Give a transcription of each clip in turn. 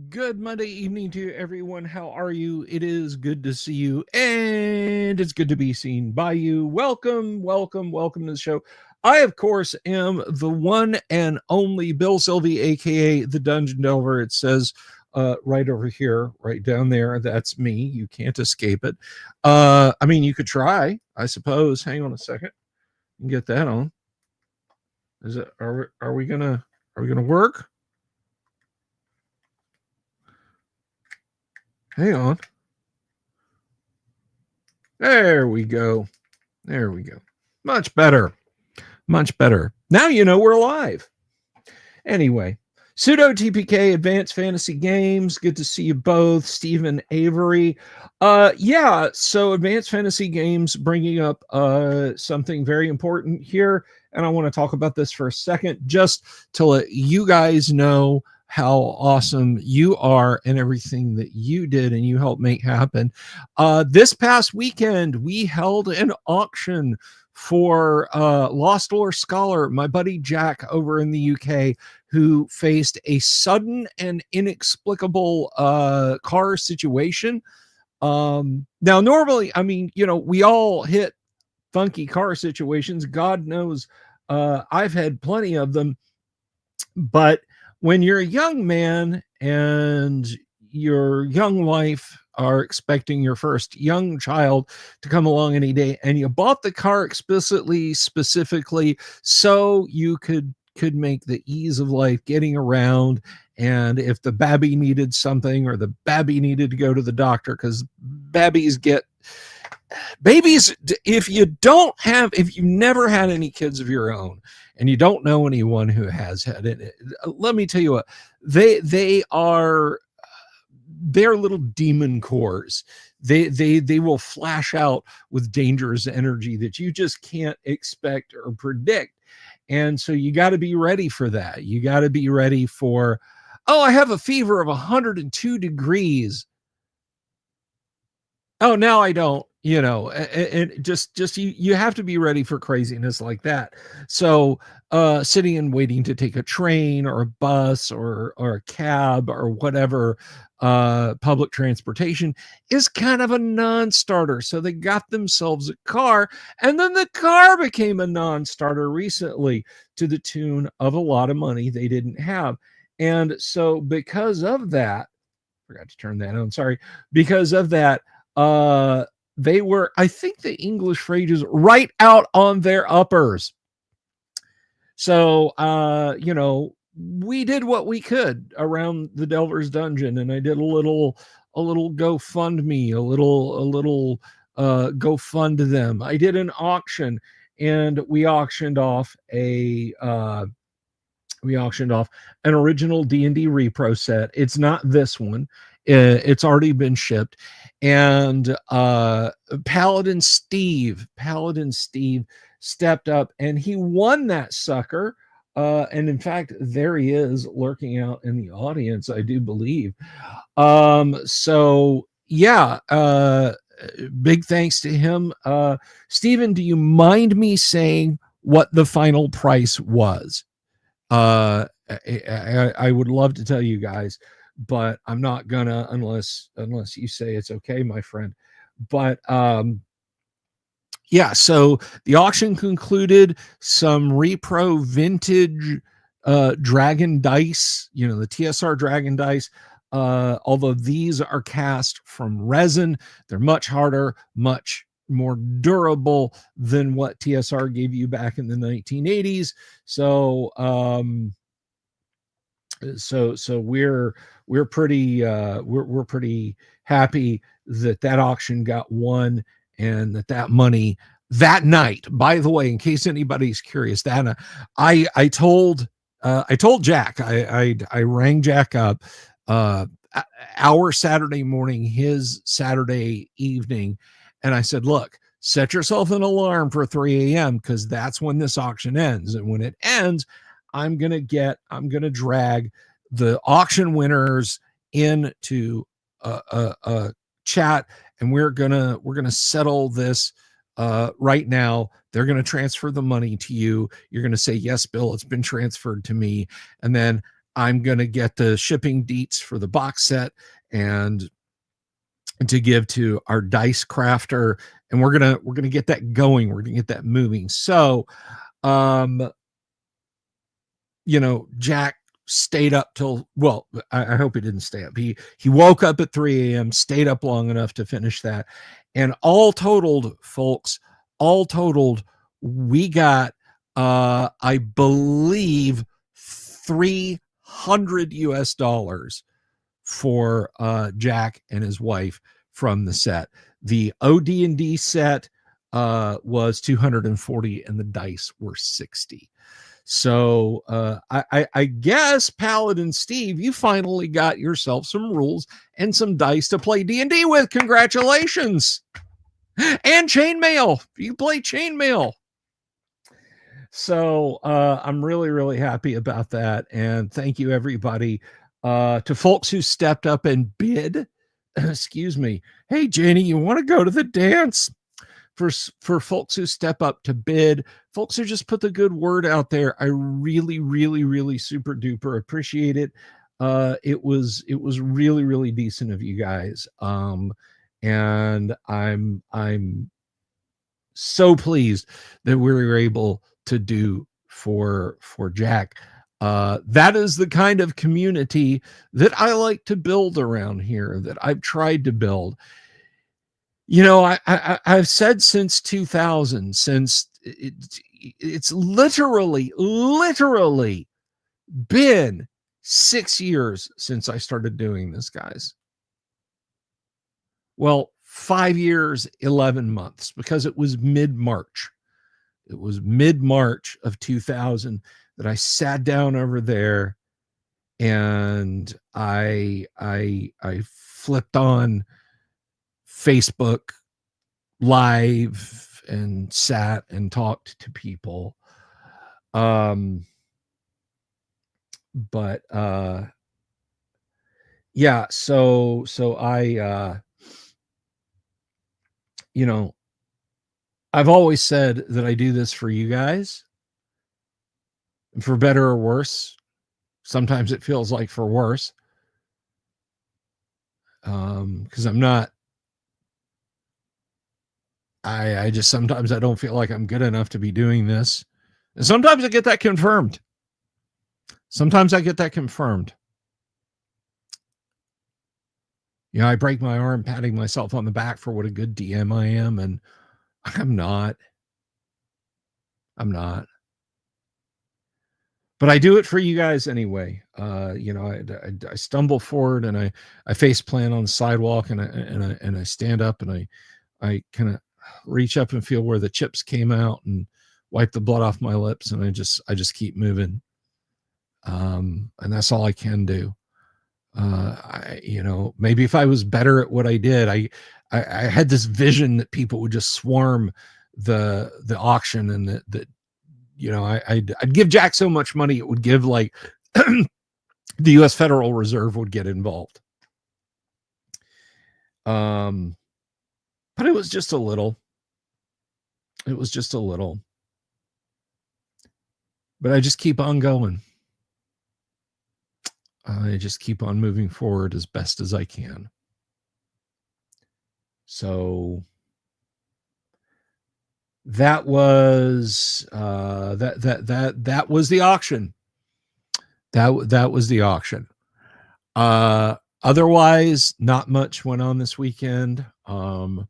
Good Monday evening to everyone. How are you? It is good to see you, and it's good to be seen by you. Welcome to the show. I, of course, am the one and only Bill Sylvie, aka the Dungeon Delver. It says right over here, right down there. That's me. You can't escape it. I mean, you could try, I suppose. Hang on a second. Get that on. Is it? Are we gonna work? Hang on. There we go. There we go. Much better. Much better. Now you know we're live. Anyway, Pseudo TPK Advanced Fantasy Games. Good to see you both. Stephen Avery. Yeah, so Advanced Fantasy Games bringing up something very important here. And I want to talk about this for a second, just to let you guys know how awesome you are and everything that you did and you helped make happen. This past weekend, we held an auction for Lost Lore Scholar, my buddy Jack over in the UK, who faced a sudden and inexplicable car situation. Now, normally, I mean, we all hit funky car situations. God knows I've had plenty of them. But when you're a young man and your young wife are expecting your first young child to come along any day, and you bought the car specifically so you could make the ease of life getting around, and if the babby needed something or the babby needed to go to the doctor, because babies, if you've never had any kids of your own and you don't know anyone who has had it, let me tell you what, they're little demon cores. They will flash out with dangerous energy that you just can't expect or predict. And so you got to be ready for that. You got to be ready for, oh, I have a fever of 102 degrees. Oh, now I don't, and just you have to be ready for craziness like that. So sitting and waiting to take a train or a bus or a cab or whatever public transportation is kind of a non-starter. So they got themselves a car, and then the car became a non-starter recently to the tune of a lot of money they didn't have. And so because of that, forgot to turn that on, sorry, because of that, they were, I think the English phrase is, right out on their uppers. So we did what we could around the Delver's Dungeon, and I did a little GoFundMe, a little GoFund them. I did an auction, and we auctioned off an original D&D repro set. It's not this one. It's already been shipped. And Paladin Steve stepped up and he won that sucker. And in fact, there he is lurking out in the audience, I do believe. So yeah, big thanks to him. Stephen, do you mind me saying what the final price was? I would love to tell you guys, but I'm not gonna unless you say it's okay, my friend. But yeah, so the auction concluded some repro vintage dragon dice, the TSR dragon dice. Although these are cast from resin, they're much harder, much more durable than what TSR gave you back in the 1980s. So we're pretty happy that auction got won, and that money that night. By the way, in case anybody's curious, that I told Jack, I rang Jack up our Saturday morning, his Saturday evening, and I said, look, set yourself an alarm for 3 a.m. because that's when this auction ends. And when it ends, I'm going to drag the auction winners into a chat, and we're going to settle this right now. They're going to transfer the money to you. You're going to say, yes, Bill, it's been transferred to me. And then I'm going to get the shipping deets for the box set and to give to our dice crafter, and we're gonna get that going. We're gonna get that moving. So, Jack stayed up till, well, I hope he didn't stay up. He woke up at 3 a.m., stayed up long enough to finish that, and all totaled, folks, we got I believe $300 for Jack and his wife from the set. The OD&D set was 240 and the dice were 60. So I guess Paladin Steve, you finally got yourself some rules and some dice to play D&D with. Congratulations. And chainmail. You play chainmail. So I'm really, really happy about that. And thank you, everybody. To folks who stepped up and bid. Excuse me. Hey, Janie, you want to go to the dance? For folks who step up to bid, folks who just put the good word out there, I really, really, really super duper appreciate it. It was really, really decent of you guys. And I'm so pleased that we were able to do for Jack. That is the kind of community that I like to build around here, that I've tried to build. I've said since 2000, since it's literally been 6 years since I started doing this, guys. Well, 5 years, 11 months, because it was mid-March. It was mid-March of 2000 that I sat down over there and I flipped on Facebook Live and sat and talked to people. Yeah, so I I've always said that I do this for you guys, for better or worse. Sometimes it feels like for worse, because I'm not. I just sometimes I don't feel like I'm good enough to be doing this, and sometimes I get that confirmed. I break my arm patting myself on the back for what a good DM I am, and I'm not. But I do it for you guys anyway. I stumble forward and I face plant on the sidewalk and I stand up and I kind of reach up and feel where the chips came out and wipe the blood off my lips, and I just keep moving. And that's all I can do. Maybe if I was better at what I did, I had this vision that people would just swarm the auction, and that I'd give Jack so much money it would give like the U.S. Federal Reserve would get involved. But it was just a little. But I just keep on going. I just keep on moving forward as best as I can. So that was that was the auction. That was the auction. Otherwise, not much went on this weekend. I'm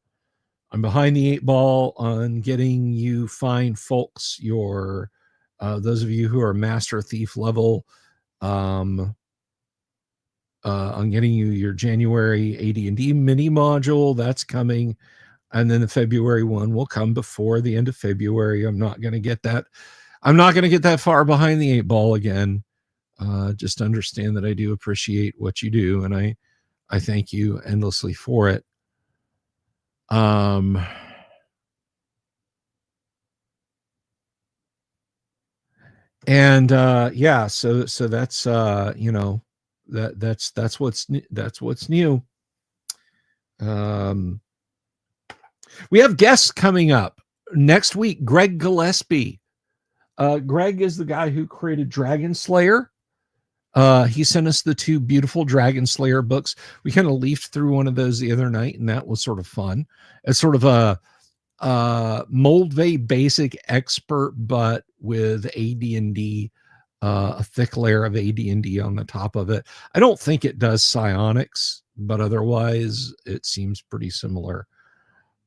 behind the 8 ball on getting you fine folks your those of you who are Master Thief level, on getting you your January AD&D mini module. That's coming. And then the February one will come before the end of February. I'm not going to get that far behind the 8 ball again. Just understand that I do appreciate what you do, and I thank you endlessly for it. Yeah, so that's that's what's new. We have guests coming up next week. Greg Gillespie. Greg is the guy who created Dragon Slayer. He sent us the 2 beautiful Dragon Slayer books. We kind of leafed through one of those the other night, and that was sort of fun. It's sort of a Moldvay basic expert, but with AD&D, a thick layer of AD&D on the top of it. I don't think it does psionics, but otherwise it seems pretty similar.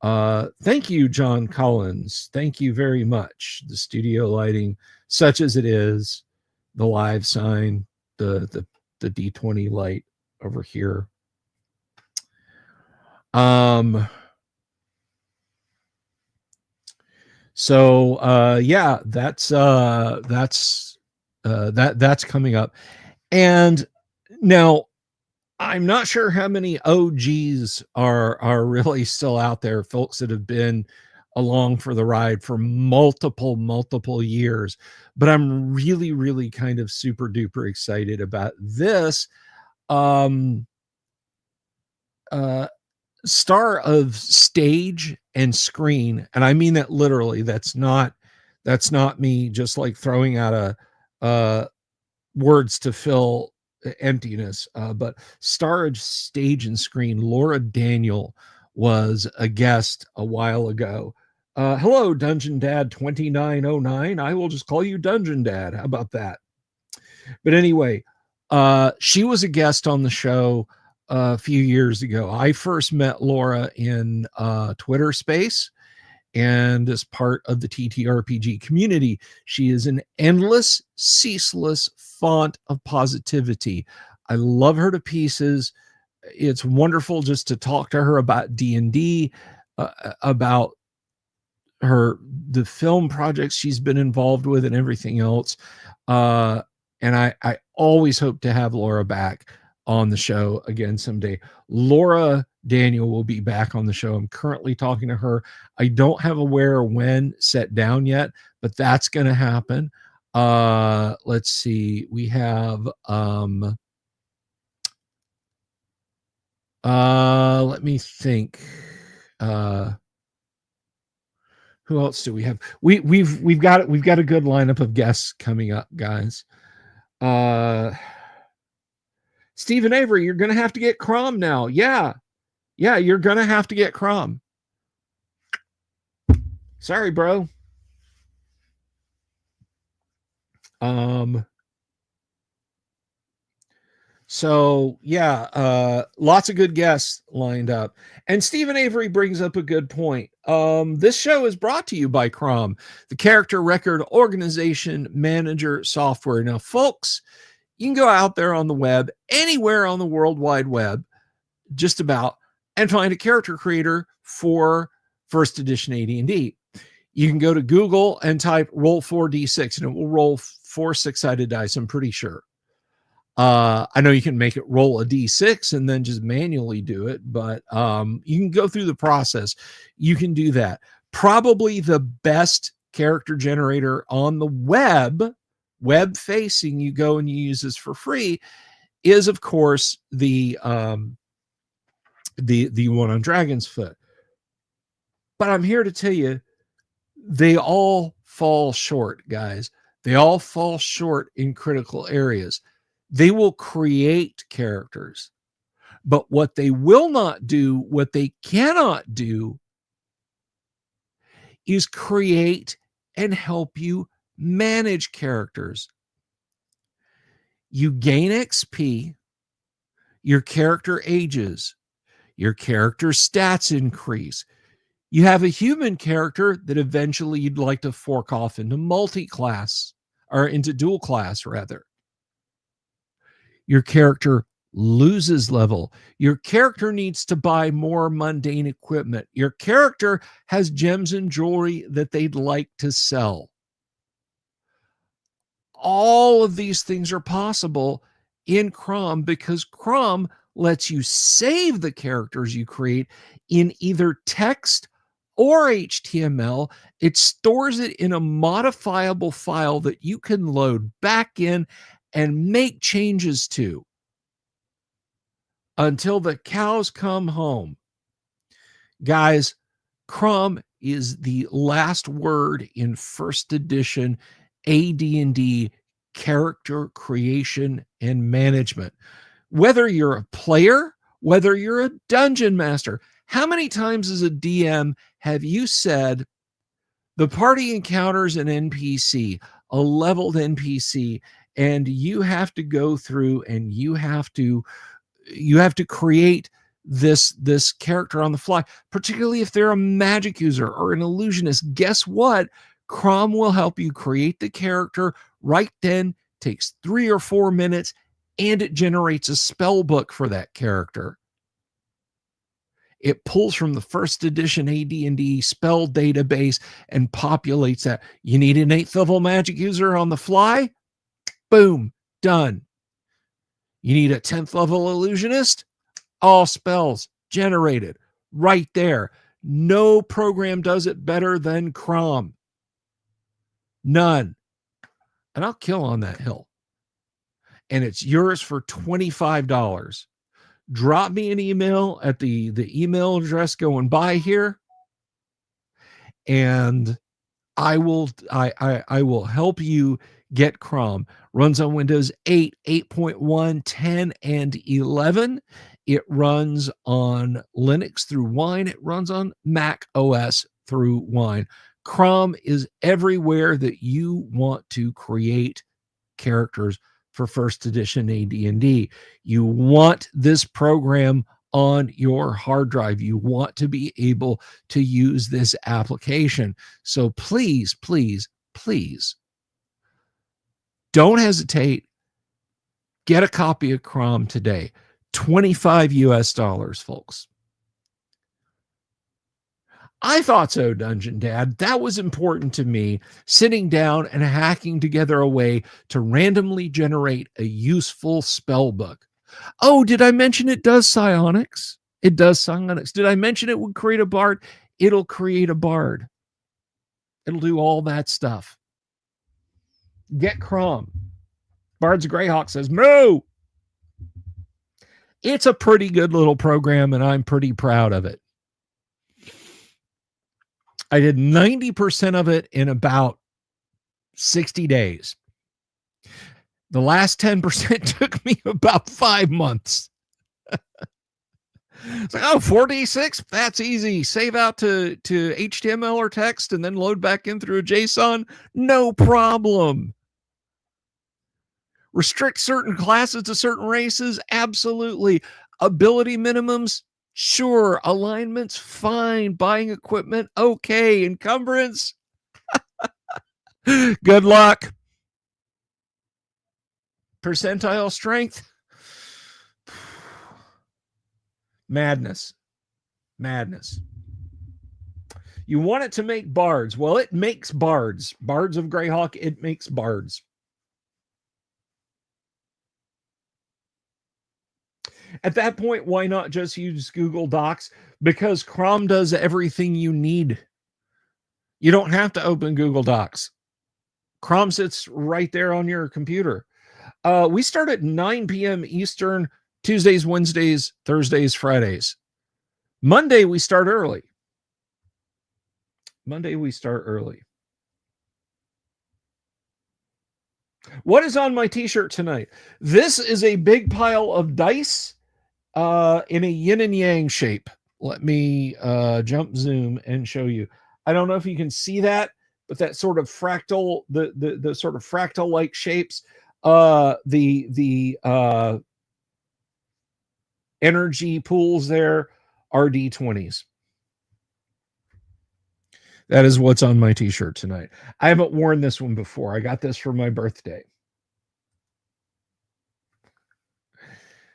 Thank you, John Collins. Thank you very much. The studio lighting, such as it is, the live sign, the D20 light over here. So yeah, that's coming up. And now I'm not sure how many OGs are really still out there, folks that have been along for the ride for multiple years. But I'm really kind of super duper excited about this. Star of stage and screen, and I mean that literally. That's not me just like throwing out a words to fill emptiness, but star of stage and screen. Laura Daniel was a guest a while ago. Hello, Dungeon Dad 2909. I will just call you Dungeon Dad. How about that? But anyway, she was a guest on the show a few years ago. I first met Laura in Twitter space, and as part of the TTRPG community. She is an endless, ceaseless font of positivity. I love her to pieces. It's wonderful just to talk to her about D&D, about the film projects she's been involved with and everything else. And I always hope to have Laura back on the show again someday. Laura Daniel will be back on the show. I'm currently talking to her. I don't have a where or when set down yet, but that's going to happen. Let's see. We have let me think. Who else do we have? We've got a good lineup of guests coming up, guys. Stephen Avery, you're going to have to get Crom now. Yeah, you're going to have to get Crom. Sorry, bro. So yeah, lots of good guests lined up. And Stephen Avery brings up a good point. This show is brought to you by Crom, the character record organization manager software. Now, folks, you can go out there on the web, anywhere on the World Wide Web, just about, and find a character creator for first edition AD&D. You can go to Google and type roll 4d6 and it will roll 4 6-sided dice, I'm pretty sure. I know you can make it roll a d6 and then just manually do it, but you can go through the process. You can do that. Probably the best character generator on the web facing, you go and you use this for free, is of course the one on Dragon's Foot. But I'm here to tell you, they all fall short, guys. They all fall short in critical areas. They will create characters, but what they will not do, what they cannot do, is create and help you manage characters. You gain XP, your character ages, your character stats increase. You have a human character that eventually you'd like to fork off into multi-class, or into dual class rather. Your character loses level. Your character needs to buy more mundane equipment. Your character has gems and jewelry that they'd like to sell. All of these things are possible in Crom because Crom lets you save the characters you create in either text or HTML. It stores it in a modifiable file that you can load back in and make changes to until the cows come home. Guys, Crom is the last word in first edition AD&D character creation and management. Whether you're a player, whether you're a dungeon master, how many times as a DM have you said, the party encounters an NPC, a leveled NPC, and you have to go through and you have to create this character on the fly, particularly if they're a magic user or an illusionist. Guess what? Crom will help you create the character right then, takes 3 or 4 minutes, and it generates a spell book for that character. It pulls from the first edition AD&D spell database and populates that. You need an 8th level magic user on the fly? Boom, done. You need a 10th level illusionist? All spells generated right there. No program does it better than Crom. None. And I'll kill on that hill. And it's yours for $25. Drop me an email at the email address going by here, and I will help you get Crom. Runs on Windows 8, 8.1, 10, and 11. It runs on Linux through Wine. It runs on Mac OS through Wine. Crom is everywhere that you want to create characters for first edition AD&D. You want this program on your hard drive. You want to be able to use this application. So please, please, please don't hesitate. Get a copy of Crom today. $25 US, folks. I thought so, Dungeon Dad. That was important to me, sitting down and hacking together a way to randomly generate a useful spell book. Oh, did I mention it does psionics? It does psionics. Did I mention it would create a bard? It'll create a bard. It'll do all that stuff. Get Crom. Bards of Greyhawk says, moo! It's a pretty good little program, and I'm pretty proud of it. I did 90% of it in about 60 days. The last 10% took me about 5 months. It's like, oh, 4D6, that's easy. Save out to HTML or text and then load back in through a JSON. No problem. Restrict certain classes to certain races? Absolutely. Ability minimums? Sure. Alignments? Fine. Buying equipment? Okay. Encumbrance? Good luck. Percentile strength? Madness. Madness. You want it to make bards. Well, it makes bards. Bards of Greyhawk, it makes bards. At that point, why not just use Google Docs? Because Crom does everything you need. You don't have to open Google Docs. Crom sits right there on your computer. We start at 9 p.m. Eastern, Tuesdays, Wednesdays, Thursdays, Fridays. Monday, we start early. What is on my t-shirt tonight? This is a big pile of dice in a yin and yang shape. Let me jump zoom and show you. I don't know if you can see that, but that sort of fractal, the sort of fractal like shapes, the energy pools there are D20s. That is what's on my t-shirt tonight. I haven't worn this one before. I got this for my birthday.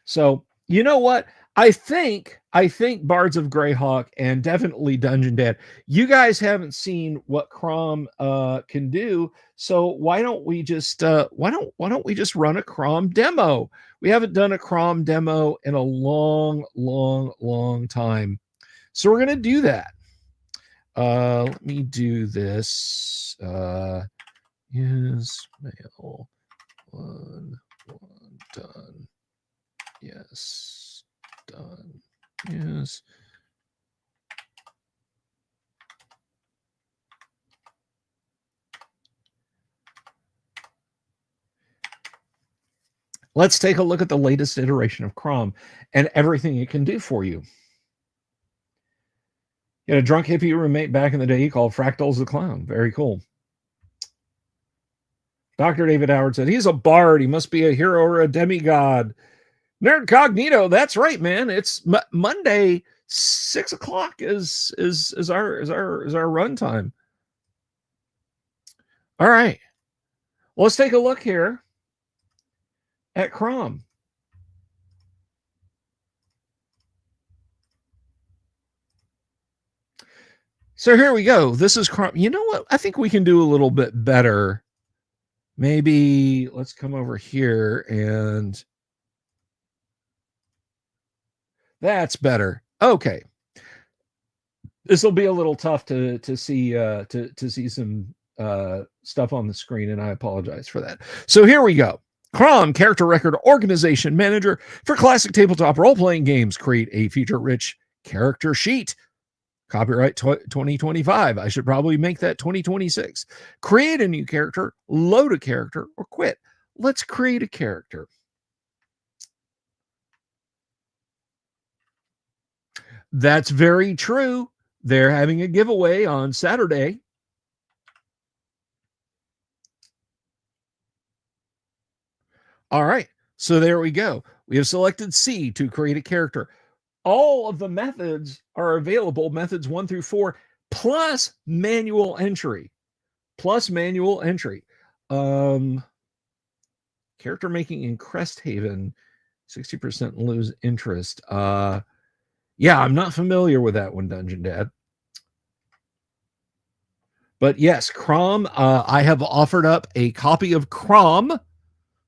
So, you know what? I think Bards of Greyhawk and definitely Dungeon Dad, you guys haven't seen what Crom can do. So why don't we just run a Crom demo? We haven't done a Crom demo in a long time. So we're going to do that. Let me do this. Is mail one done? Yes, done. Yes. Let's take a look at the latest iteration of Crom and everything it can do for you. You had a drunk hippie roommate back in the day called Fractals the Clown. Very cool. Dr. David Howard said, he's a bard. He must be a hero or a demigod. Nerd Cognito, that's right, man. It's Monday, 6 o'clock is our run time. All right. Well, let's take a look here at Crom. So here we go. This is Crom. You know what? I think we can do a little bit better. Maybe let's come over here and that's better. Okay. This will be a little tough to see to see some stuff on the screen, and I apologize for that. So here we go. Crom Character Record Organization Manager for classic tabletop role-playing games. Create a feature-rich character sheet. Copyright 2025. I should probably make that 2026. Create a new character, load a character, or quit. Let's create a character. That's very true. They're having a giveaway on Saturday. All right. So there we go. We have selected C to create a character. All of the methods are available, methods 1 through 4, plus manual entry. Character making in Cresthaven, 60% lose interest. Yeah, I'm not familiar with that one, Dungeon Dad. But yes, Crom, I have offered up a copy of Crom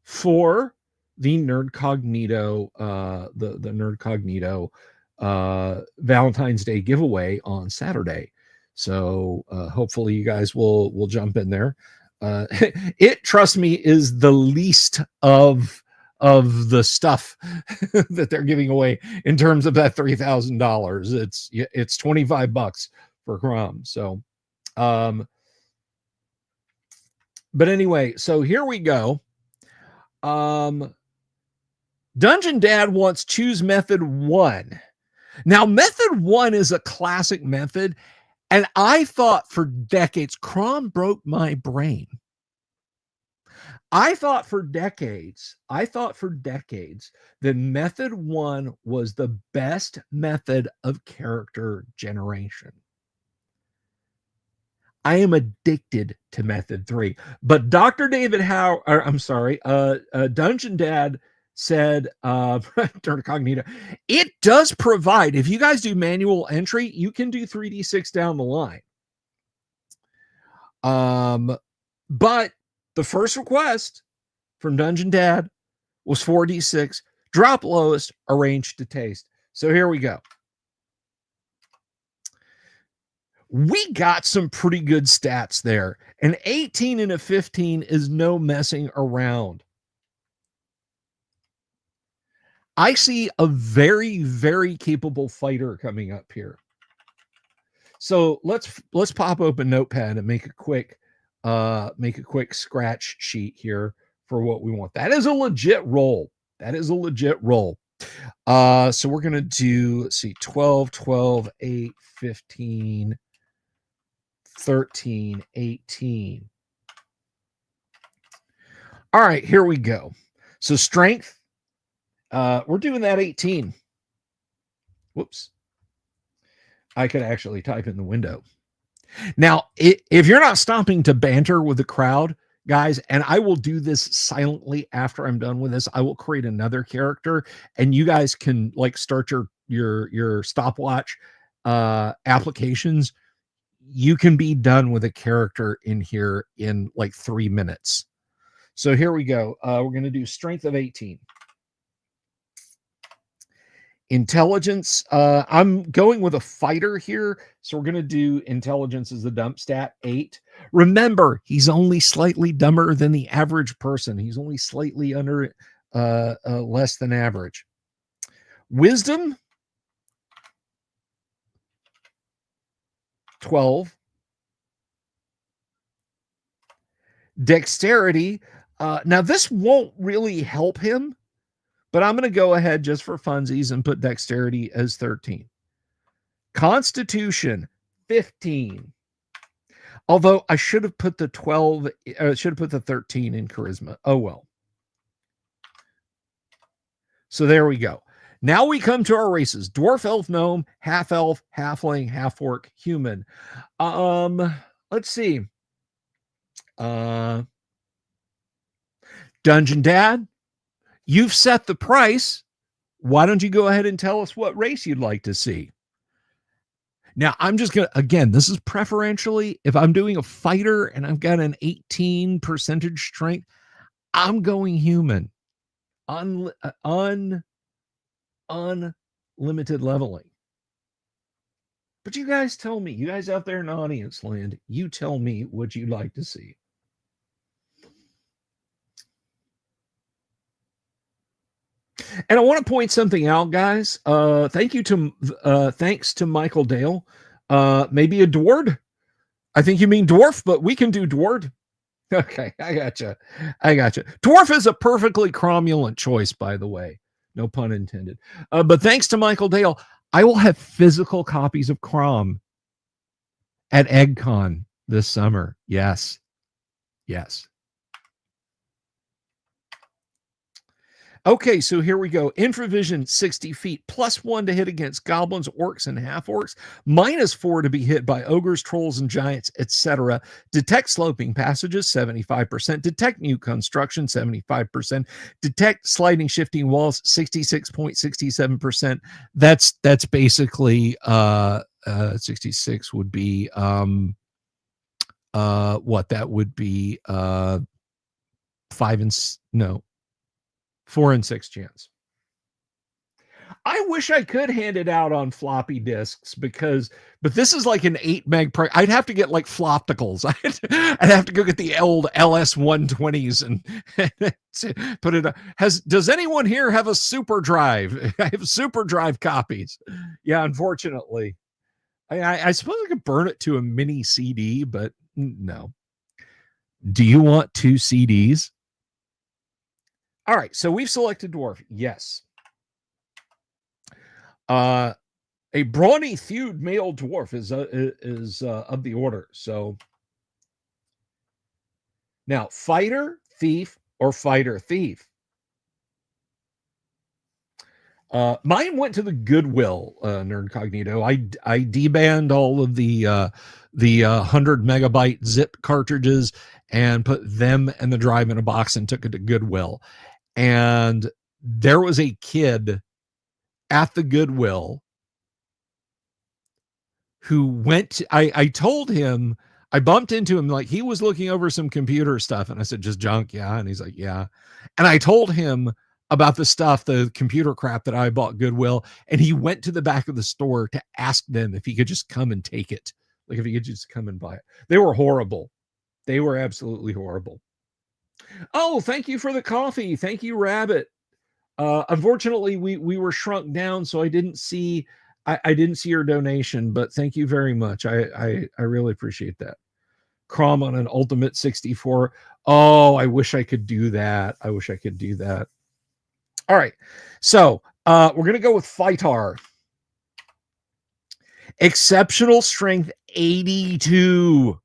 for the Nerd Cognito, the Nerd Cognito Valentine's Day giveaway on Saturday. So hopefully you guys will jump in there. It, trust me, is the least of the stuff that they're giving away in terms of that $3,000. It's $25 for Crom. So but anyway, so here we go. Dungeon Dad wants choose method 1. Now, method 1 is a classic method, and I thought for decades, Crom broke my brain. I thought for decades that method 1 was the best method of character generation. I am addicted to method 3. But Dr. David Dungeon Dad said, Cognito, it does provide, if you guys do manual entry, you can do 3d6 down the line. But the first request from Dungeon Dad was 4d6, drop lowest, arrange to taste. So here we go. We got some pretty good stats there. An 18 and a 15 is no messing around. I see a very, very capable fighter coming up here. So let's pop open Notepad and make a quick scratch sheet here for what we want. That is a legit roll. So we're going to do, let's see, 12, 12, 8, 15, 13, 18. All right, here we go. So strength, we're doing that 18. Whoops. I could actually type in the window. Now, if you're not stopping to banter with the crowd, guys, and I will do this silently after I'm done with this, I will create another character, and you guys can like start your stopwatch applications. You can be done with a character in here in like 3 minutes. So here we go. We're going to do strength of 18. Intelligence, I'm going with a fighter here, so we're going to do intelligence as the dump stat, 8. Remember, he's only slightly dumber than the average person. He's only slightly under less than average. Wisdom, 12. Dexterity, Now, this won't really help him, but I'm going to go ahead just for funsies and put dexterity as 13. Constitution, 15. Although I should have put the 12, should have put the 13 in charisma. Oh, well. So there we go. Now we come to our races. Dwarf, elf, gnome, half-elf, halfling, half-orc, human. Let's see. Dungeon Dad, you've set the price. Why don't you go ahead and tell us what race you'd like to see? Now, I'm just going to, again, this is preferentially, if I'm doing a fighter and I've got an 18 percentage strength, I'm going human. Unlimited leveling. But you guys tell me, you guys out there in audience land, you tell me what you'd like to see. And I want to point something out, guys. Thanks to Michael Dale. Maybe a dwarf. I think you mean dwarf, but we can do dwarf. Okay, I gotcha. Dwarf is a perfectly cromulent choice, by the way. No pun intended. But thanks to Michael Dale, I will have physical copies of Crom at EggCon this summer. Yes. Okay, so here we go. Infravision, 60 feet, +1 to hit against goblins, orcs, and half-orcs, -4 to be hit by ogres, trolls, and giants, etc. Detect sloping passages, 75%. Detect new construction, 75%. Detect sliding, shifting walls, 66.67%. That's basically 66 would be what that would be 4 and 6 chance. I wish I could hand it out on floppy disks but this is like an 8 meg per. I'd have to get like flopticals. I'd have to go get the old LS 120s and put it. Does anyone here have a super drive? I have super drive copies. Yeah, unfortunately, I suppose I could burn it to a mini CD, but no. Do you want 2 CDs? All right, so we've selected dwarf. Yes. A brawny thewed male dwarf is of the order. So now fighter, thief, or fighter, thief. Mine went to the Goodwill, Nerd Cognito. I debanned all of the 100 megabyte zip cartridges and put them and the drive in a box and took it to Goodwill. And there was a kid at the Goodwill who went, I told him, I bumped into him, like he was looking over some computer stuff. And I said, just junk. Yeah. And he's like, yeah. And I told him about the stuff, the computer crap that I bought Goodwill. And he went to the back of the store to ask them if he could just come and take it. Like if he could just come and buy it. They were horrible. They were absolutely horrible. Oh, thank you for the coffee. Thank you, Rabbit. Unfortunately, we were shrunk down, so I didn't see your donation, but thank you very much. I really appreciate that. Crom on an Ultimate 64. Oh, I wish I could do that. All right, so we're gonna go with Fightar. Exceptional strength 82.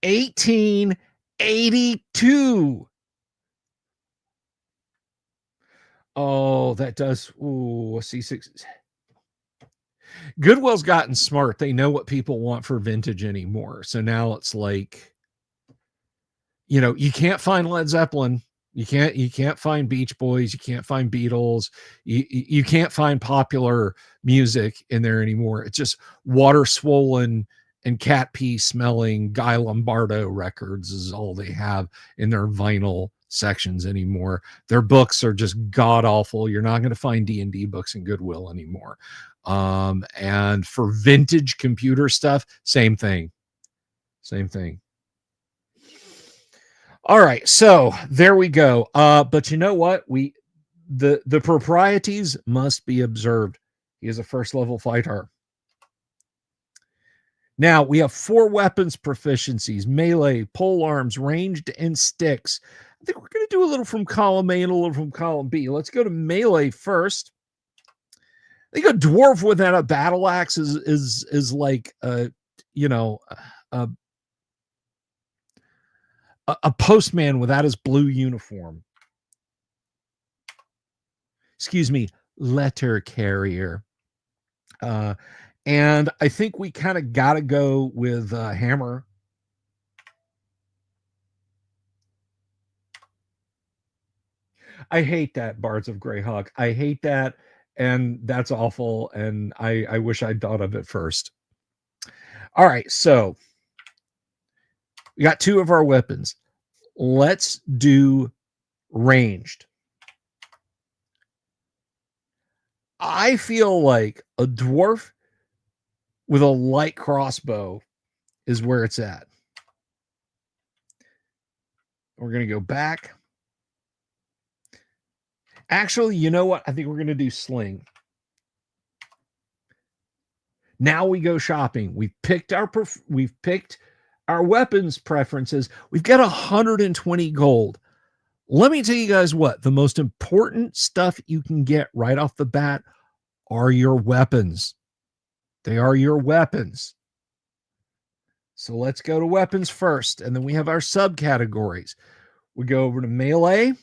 1882. Oh, that does. Ooh, C6. Goodwill's gotten smart. They know what people want for vintage anymore. So now it's like, you can't find Led Zeppelin. You can't find Beach Boys. You can't find Beatles. You can't find popular music in there anymore. It's just water swollen and cat pee smelling Guy Lombardo records is all they have in their vinyl sections anymore. Their books are just god awful. You're not going to find D&D books in Goodwill anymore. And for vintage computer stuff, same thing. All right, so there we go. But you know what? The proprieties must be observed. He is a first level fighter. Now we have 4 weapons proficiencies: melee, pole arms, ranged, and sticks. I think we're going to do a little from column A and a little from column B. Let's go to melee first. I think a dwarf without a battle axe is like you know a, a postman without his blue uniform. Excuse me, letter carrier. And I think we kind of got to go with hammer. I hate that, Bards of Greyhawk. I hate that, and that's awful, and I wish I'd thought of it first. All right, so we got 2 of our weapons. Let's do ranged. I feel like a dwarf with a light crossbow is where it's at. We're going to go back. Actually, you know what? I think we're going to do sling. Now we go shopping. We've picked our weapons preferences. We've got 120 gold. Let me tell you guys what, the most important stuff you can get right off the bat are your weapons. They are your weapons. So let's go to weapons first, and then we have our subcategories. We go over to melee.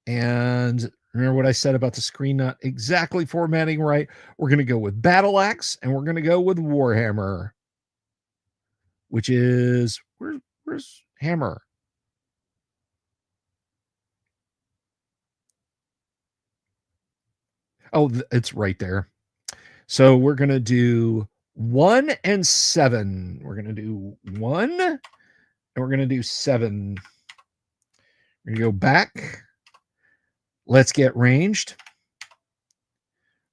And remember what I said about the screen not exactly formatting right. We're going to go with battle axe, and we're going to go with warhammer, which is where's hammer? Oh, it's right there. So we're going to do 1 and 7. We're going to do 1 and we're going to do 7. We're going to go back. Let's get ranged.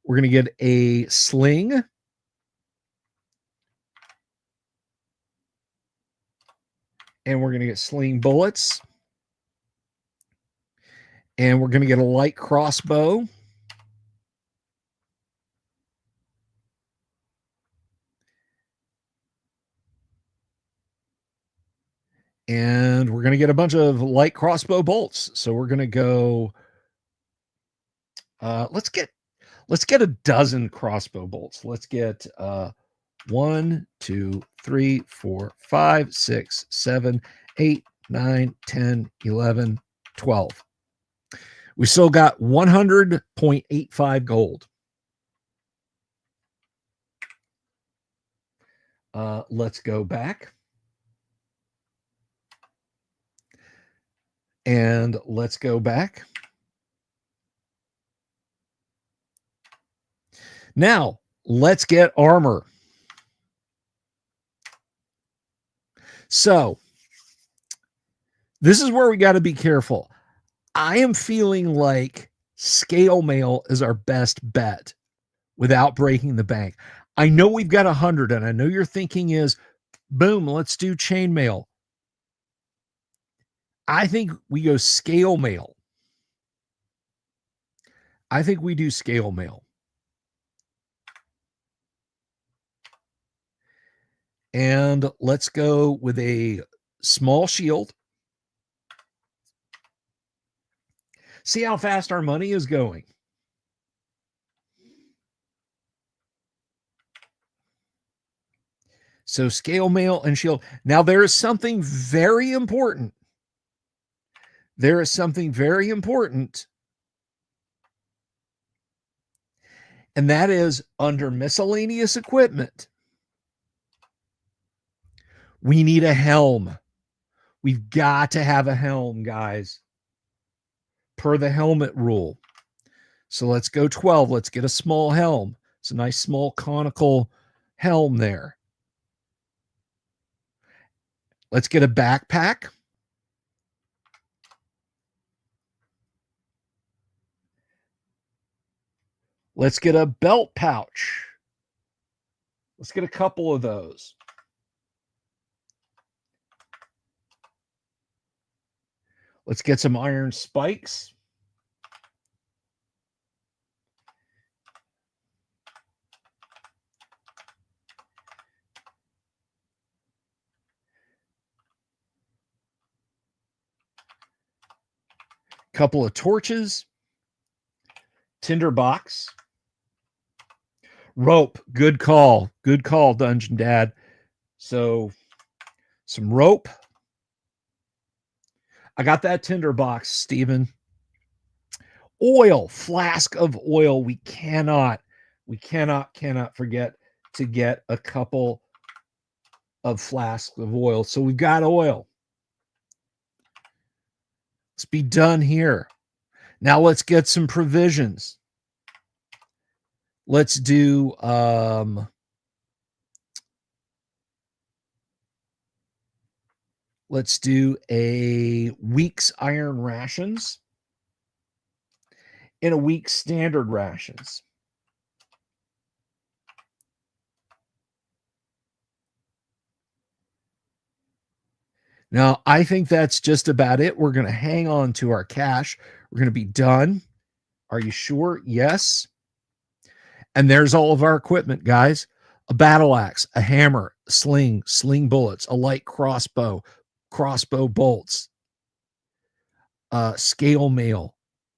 We're going to get a sling. And we're going to get sling bullets. And we're going to get a light crossbow. And we're going to get a bunch of light crossbow bolts. So we're going to go, let's get a dozen crossbow bolts. Let's get 1, 2, 3, 4, 5, 6, 7, 8, 9, 10, 11, 12. We still got 100.85 gold. Let's go back. And let's go back. Now, let's get armor. So, this is where we got to be careful. I am feeling like scale mail is our best bet without breaking the bank. I know we've got 100, and I know your thinking is, boom, let's do chainmail. I think we go scale mail. I think we do scale mail. And let's go with a small shield. See how fast our money is going. So scale mail and shield. Now there is something very important. There is something very important. And that is under miscellaneous equipment. We need a helm. We've got to have a helm, guys, per the helmet rule. So let's go 12. Let's get a small helm. It's a nice small conical helm there. Let's get a backpack. Let's get a belt pouch. Let's get a couple of those. Let's get some iron spikes. couple of torches, tinderbox, rope. Good call, Dungeon Dad. So some rope. I got that tinderbox, Stephen. Oil, flask of oil. We cannot forget to get a couple of flasks of oil. So we've got oil. Let's be done here. Now let's get some provisions. Let's do a week's iron rations and a week's standard rations. Now, I think that's just about it. We're going to hang on to our cash. We're going to be done. Are you sure? Yes. And there's all of our equipment, guys. A battle axe, a hammer, a sling bullets, a light crossbow bolts, scale mail,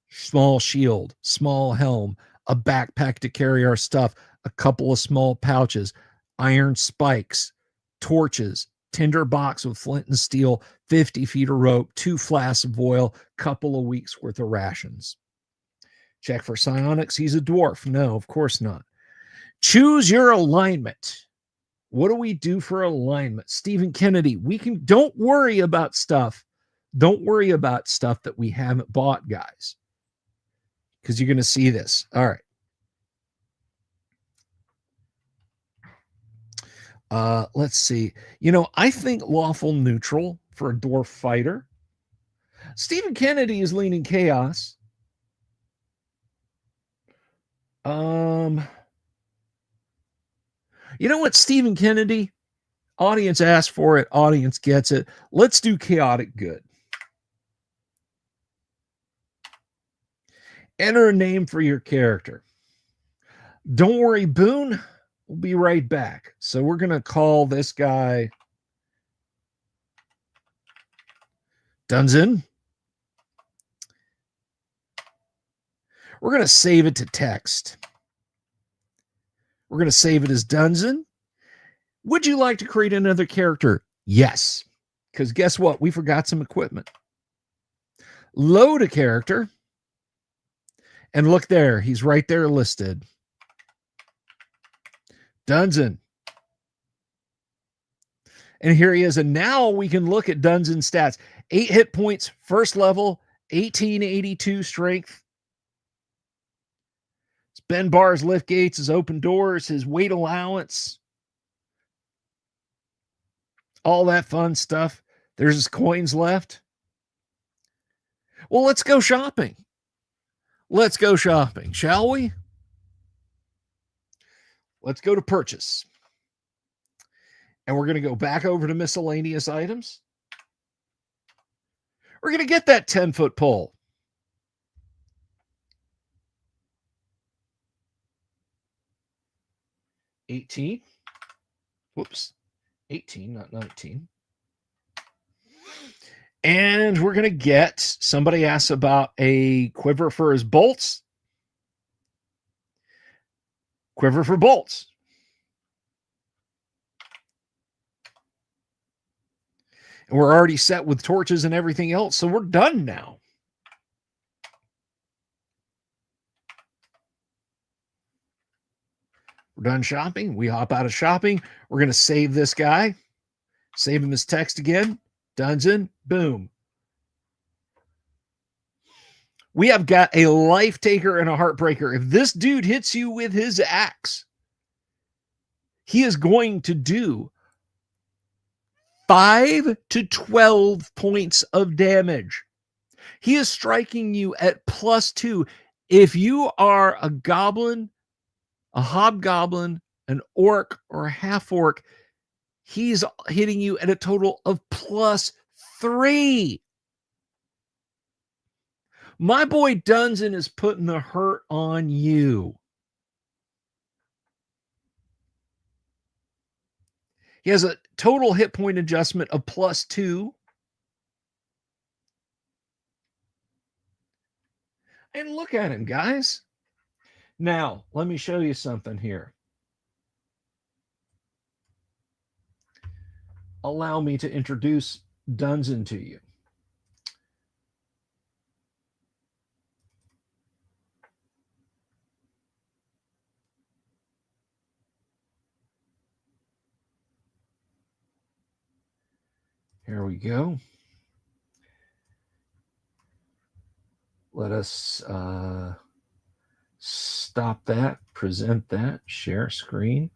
small shield, small helm, a backpack to carry our stuff, a couple of small pouches, iron spikes, torches, tinder box with flint and steel, 50 feet of rope, 2 flasks of oil, couple of weeks worth of rations. Check for psionics. He's a dwarf. No, of course not. Choose your alignment. What do we do for alignment? Stephen Kennedy, don't worry about stuff. Don't worry about stuff that we haven't bought, guys, because you're going to see this. All right. Let's see. I think lawful neutral for a dwarf fighter. Stephen Kennedy is leaning chaos. You know what, Stephen Kennedy? Audience asked for it. Audience gets it. Let's do chaotic good. Enter a name for your character. Don't worry, Boone. We'll be right back. So we're going to call this guy Dunzen. We're going to save it to text. We're going to save it as Dunzen. Would you like to create another character? Yes. Because guess what? We forgot some equipment. Load a character. And look there. He's right there listed. Dunzen. And here he is. And now we can look at Dunzen's stats. 8 hit points, first level, 1882 strength. His bend bars, lift gates, his open doors, his weight allowance. All that fun stuff. There's his coins left. Well, let's go shopping. Let's go shopping, shall we? Let's go to purchase. And we're going to go back over to miscellaneous items. We're going to get that 10-foot pole. $18. Whoops. 18, not 19. And we're going to get, somebody asks about a quiver for his bolts. Quiver for bolts. And we're already set with torches and everything else, so we're done now. We're done shopping. We hop out of shopping. We're going to save this guy. Save him as text again. Dungeon. Boom. We have got a life taker and a heartbreaker. If this dude hits you with his axe, he is going to do 5 to 12 points of damage. He is striking you at +2. If you are a goblin, a hobgoblin, an orc, or a half orc, he's hitting you at a total of +3. My boy Dunzen is putting the hurt on you. He has a total hit point adjustment of +2. And look at him, guys. Now, let me show you something here. Allow me to introduce Dungeon to you. Here we go. Let us stop that, present that, share screen.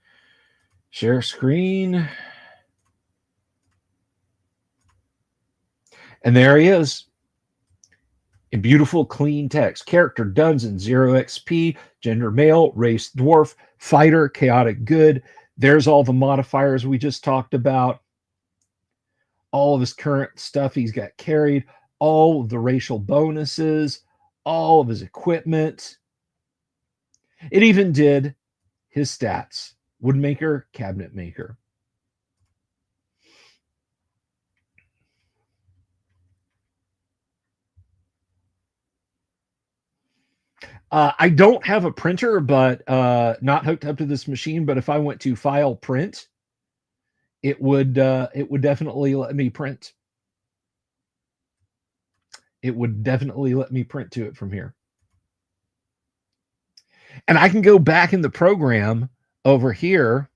Share screen. And there he is. In beautiful, clean text. Character Dungeon, 0 XP, gender male, race dwarf, fighter, chaotic good. There's all the modifiers we just talked about. All of his current stuff he's got carried, all of the racial bonuses, all of his equipment. It even did his stats. Woodmaker, cabinet maker. I don't have a printer, but not hooked up to this machine. But if I went to file print, it would definitely let me print. It would definitely let me print to it from here. And I can go back in the program over here.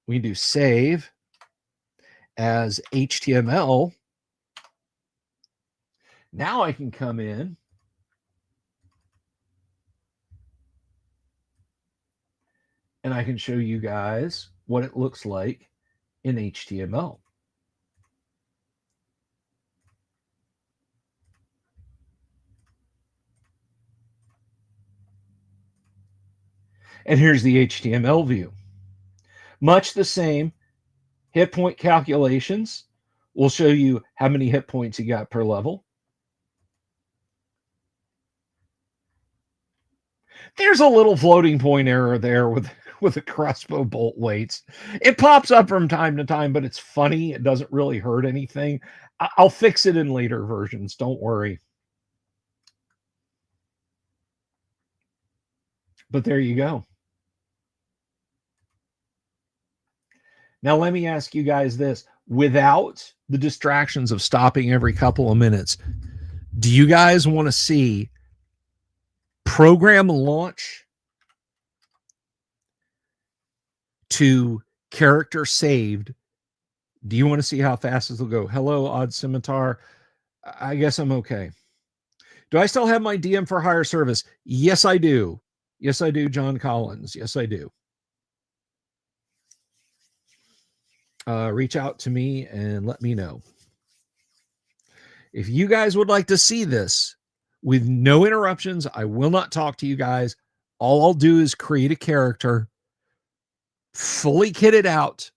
We can do save as HTML. Now I can come in and I can show you guys what it looks like in HTML. And here's the HTML view. Much the same. Hit point calculations will show you how many hit points you got per level. There's a little floating point error there with the crossbow bolt weights. It pops up from time to time, but it's funny. It doesn't really hurt anything. I'll fix it in later versions. Don't worry. But there you go. Now, let me ask you guys this. Without the distractions of stopping every couple of minutes, do you guys want to see program launch to character saved? Do you want to see how fast this will go? Hello, Odd Scimitar. I guess I'm okay. Do I still have my DM for hire service? Yes, I do. Yes, I do, John Collins. Yes, I do. Reach out to me and let me know. If you guys would like to see this with no interruptions, I will not talk to you guys. All I'll do is create a character, fully kitted out.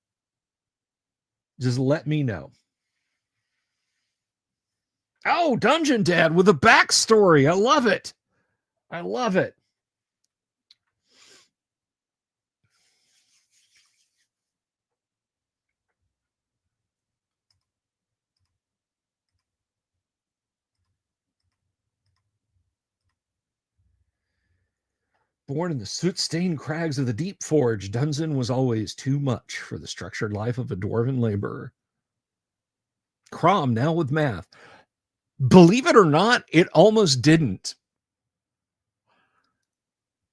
Just let me know. Oh, Dungeon Dad with a backstory. I love it. I love it. Born in the soot-stained crags of the Deep Forge, Dungeon was always too much for the structured life of a dwarven laborer. Crom now with math. Believe it or not, it almost didn't.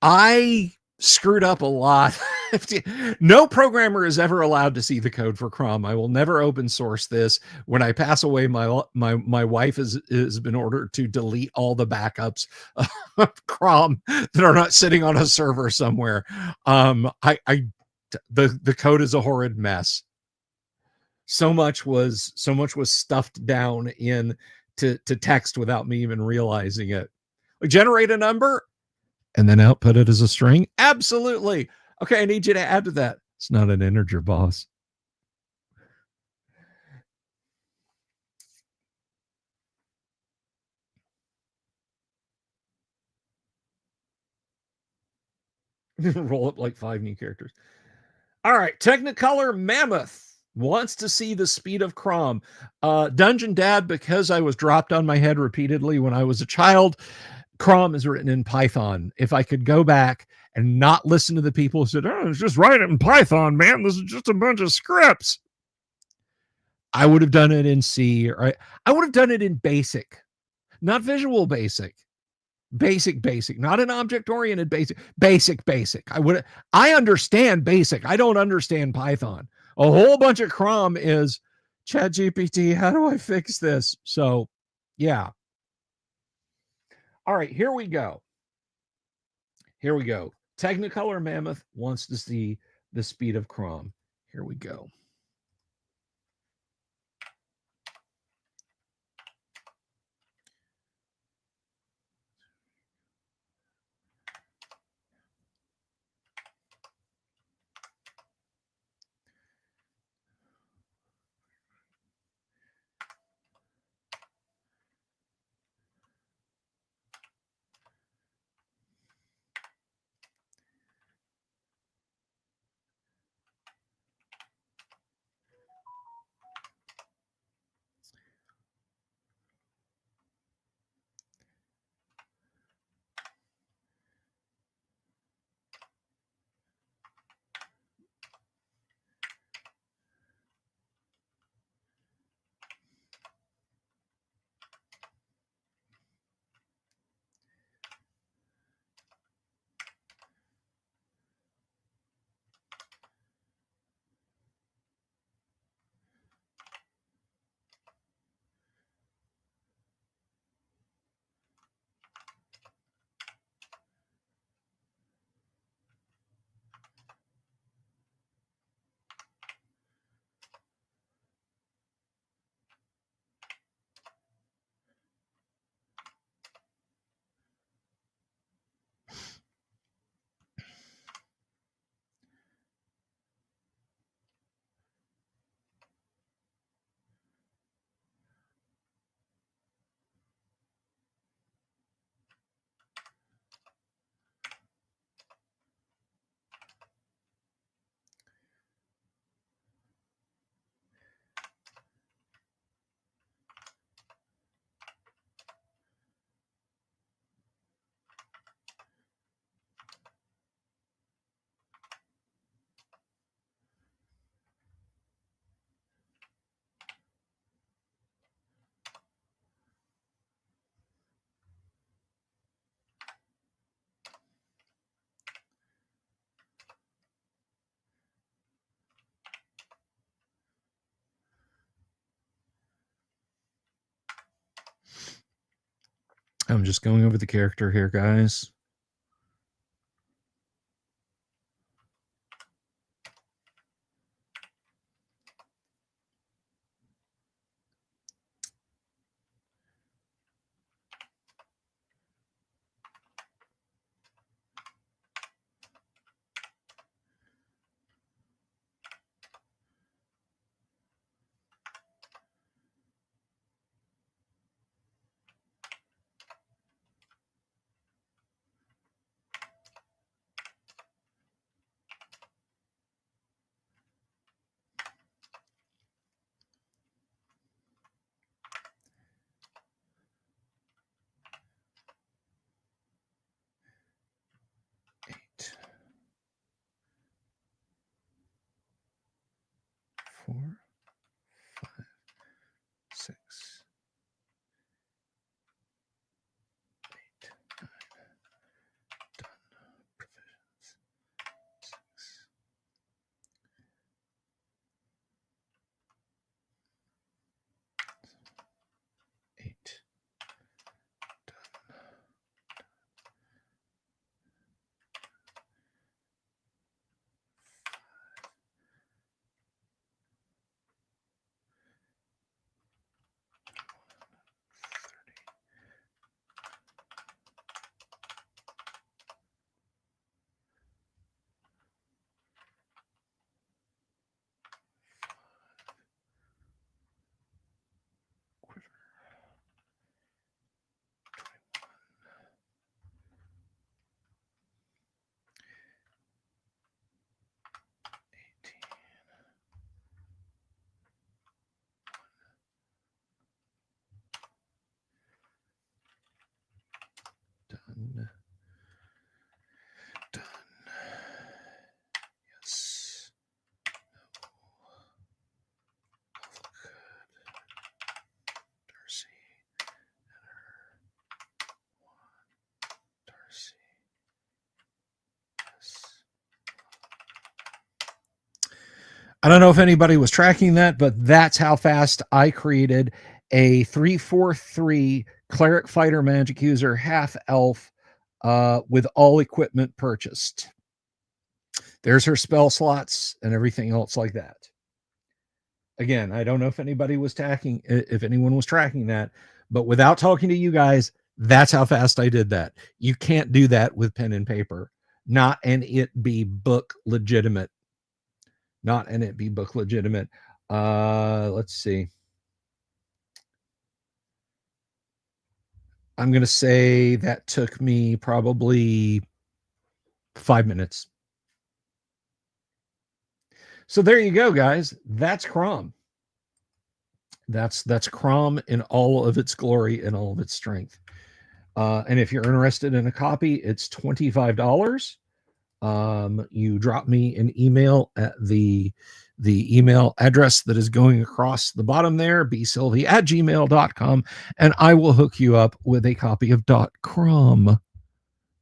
I screwed up a lot. No programmer is ever allowed to see the code for Crom. I will never open source this. When I pass away, my wife has been ordered to delete all the backups of Crom that are not sitting on a server somewhere. The code is a horrid mess. So much was stuffed down in to text without me even realizing it. Like, generate a number and then output it as a string. Absolutely. Okay, I need you to add to that. It's not an integer, boss. Roll up like 5 new characters. All right, Technicolor Mammoth wants to see the speed of Crom. Dungeon Dad, because I was dropped on my head repeatedly when I was a child, Crom is written in Python. If I could go back and not listen to the people who said, oh, it's just write it in Python, man, this is just a bunch of scripts, I would have done it in C, or I would have done it in BASIC, not Visual Basic. Basic, not an object-oriented basic. I understand BASIC. I don't understand Python. A whole bunch of Crom is ChatGPT. How do I fix this? So, yeah. All right, here we go. Technicolor Mammoth wants to see the speed of Crom. Here we go. I'm just going over the character here, guys. Four, 5, 6, 8, 9. Done. Provisions. 6, 8. Done. 5. I don't know if anybody was tracking that, but that's how fast I created a 343 Cleric Fighter Magic User half elf with all equipment purchased. There's her spell slots and everything else like that. Again, I don't know if anybody was tracking, if anyone was tracking that, but without talking to you guys, that's how fast I did that. You can't do that with pen and paper, not and it be book legitimate. Not and it be book legitimate. Let's see. I'm going to say that took me probably 5 minutes. So there you go, guys. That's Crom. That's Crom in all of its glory and all of its strength. And if you're interested in a copy, it's $25. You drop me an email at the email address that is going across the bottom there, bsylvie@gmail.com, and I will hook you up with a copy of .crom.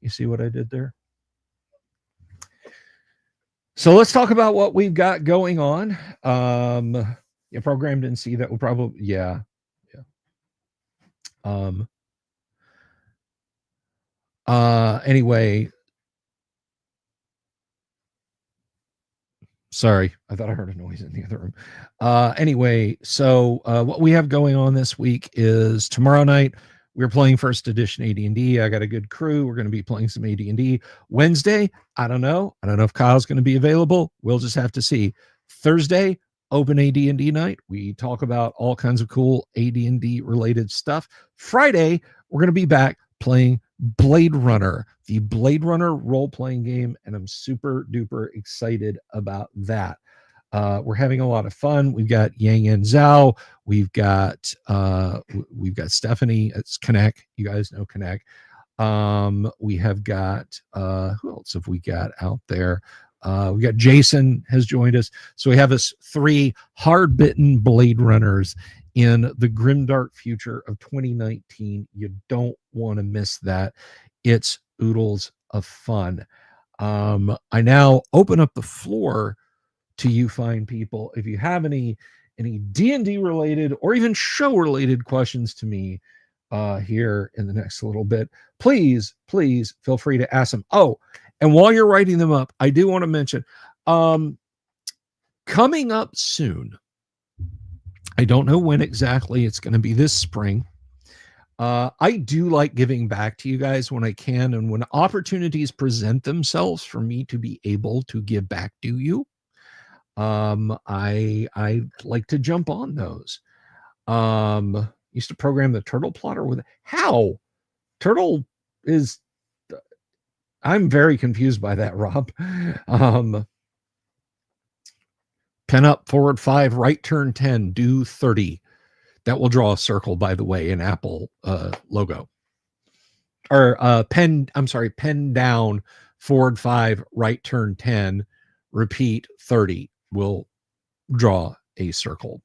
You see what I did there? So let's talk about what we've got going on. Your program didn't see that. We'll probably, yeah. Anyway, sorry, I thought I heard a noise in the other room. Anyway, so what we have going on this week is tomorrow night we're playing first edition AD&D. I got a good crew. We're going to be playing some AD&D. Wednesday, I don't know if Kyle's going to be available. We'll just have to see. Thursday, open AD&D night. We talk about all kinds of cool AD&D related stuff. Friday, we're going to be back playing Blade Runner, the Blade Runner role-playing game, and I'm super duper excited about that. We're having a lot of fun. We've got Yang and Zhao. We've got Stephanie. It's Connect. You guys know Connect. We have got who else have we got out there? We got Jason has joined us. So we have us 3 hard-bitten Blade Runners in the grimdark future of 2019. You don't want to miss that. It's oodles of fun. I now open up the floor to you fine people. If you have any D&D related or even show related questions to me here in the next little bit, please feel free to ask them. Oh, and while you're writing them up, I do want to mention coming up soon, I don't know when exactly it's going to be this spring. I do like giving back to you guys when I can, and when opportunities present themselves for me to be able to give back to you, I like to jump on those. Used to program the turtle plotter with how turtle is. I'm very confused by that, Rob. Pen up, forward 5, right turn 10, do 30. That will draw a circle, by the way, in Apple logo. Or pen down, forward 5, right turn 10, repeat 30 will draw a circle.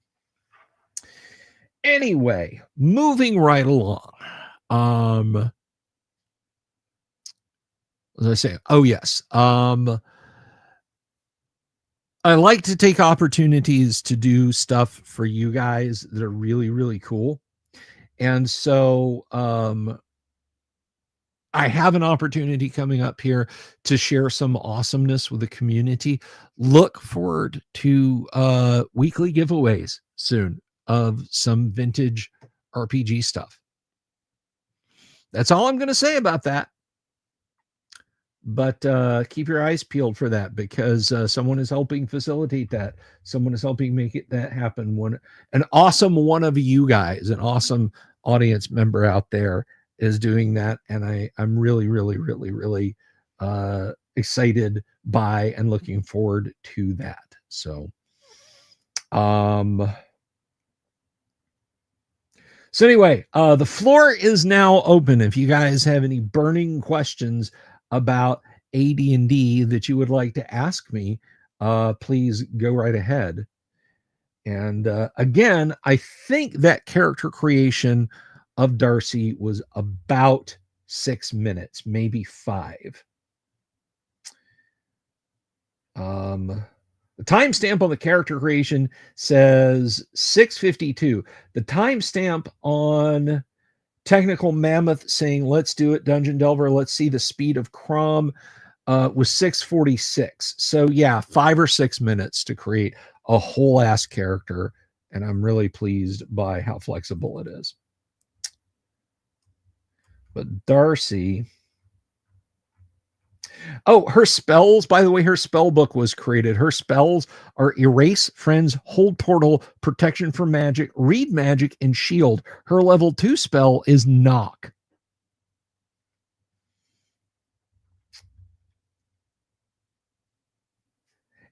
Anyway, moving right along. As I say, oh yes. I like to take opportunities to do stuff for you guys that are really, really cool. And so I have an opportunity coming up here to share some awesomeness with the community. Look forward to weekly giveaways soon of some vintage RPG stuff. That's all I'm going to say about that. But keep your eyes peeled for that, because someone is helping facilitate that. Someone is helping make that happen. An awesome one of you guys, an awesome audience member out there is doing that. And I'm really, really, really, really excited by and looking forward to that. So, anyway, the floor is now open. If you guys have any burning questions about AD&D that you would like to ask me, please go right ahead. And again, I think that character creation of Darcy was about 6 minutes, maybe 5. The timestamp on the character creation says 6:52. The timestamp on Technical Mammoth saying, let's do it, Dungeon Delver, let's see the speed of Crom, was 6:46. So yeah, 5 or 6 minutes to create a whole ass character. And I'm really pleased by how flexible it is. But Darcy, oh, her spells, by the way, her spell book was created. Her spells are Erase, Friends, Hold Portal, Protection from Magic, Read Magic, and Shield. Her level 2 spell is Knock.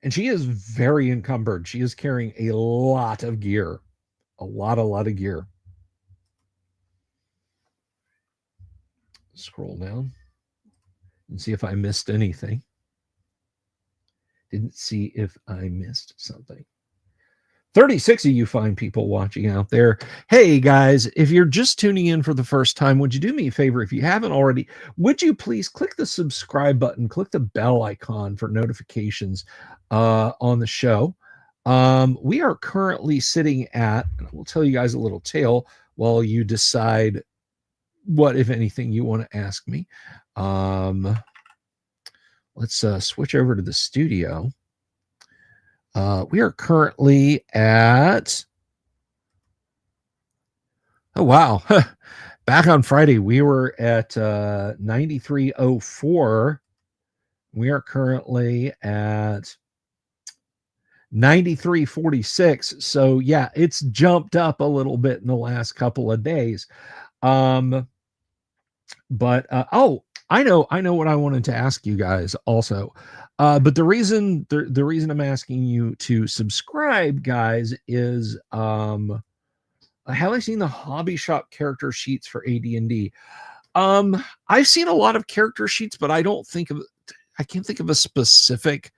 And she is very encumbered. She is carrying a lot of gear. A lot of gear. Scroll down and see if I missed anything. Didn't see if I missed something. 36 of you fine people watching out there. Hey guys, if you're just tuning in for the first time, would you do me a favor? If you haven't already, would you please click the subscribe button, click the bell icon for notifications on the show. We are currently sitting at, and I will tell you guys a little tale while you decide what, if anything, you want to ask me. Let's switch over to the studio. We are currently at, oh wow, back on Friday we were at 9304. We are currently at 9346. So yeah, it's jumped up a little bit in the last couple of days. Oh, I know what I wanted to ask you guys also. But the reason I'm asking you to subscribe, guys, is have I seen the hobby shop character sheets for AD&D? I've seen a lot of character sheets, but I can't think of a specific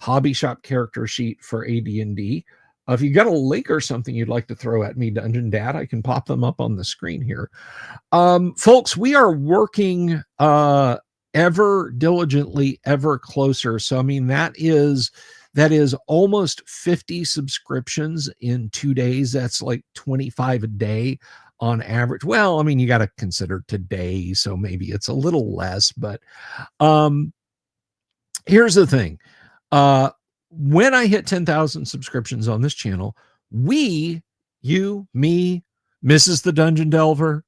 hobby shop character sheet for AD&D. If you got a link or something you'd like to throw at me, Dungeon Dad, I can pop them up on the screen here. Folks, we are working ever diligently, ever closer. So, I mean, that is almost 50 subscriptions in 2 days. That's like 25 a day on average. Well, I mean, you got to consider today, so maybe it's a little less, but here's the thing. When I hit 10,000 subscriptions on this channel, we, you, me, Mrs. the Dungeon Delver,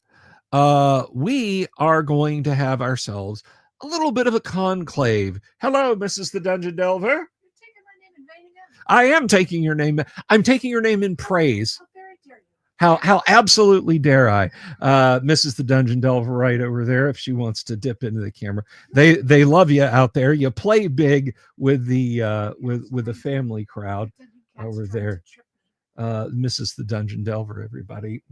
we are going to have ourselves a little bit of a conclave. Hello, Mrs. the Dungeon Delver. You're taking my name in vain again. I am taking your name. I'm taking your name in praise. How absolutely dare I? Mrs. the Dungeon Delver right over there, if she wants to dip into the camera. They love you out there. You play big with the with the family crowd over there. Mrs. the Dungeon Delver, everybody.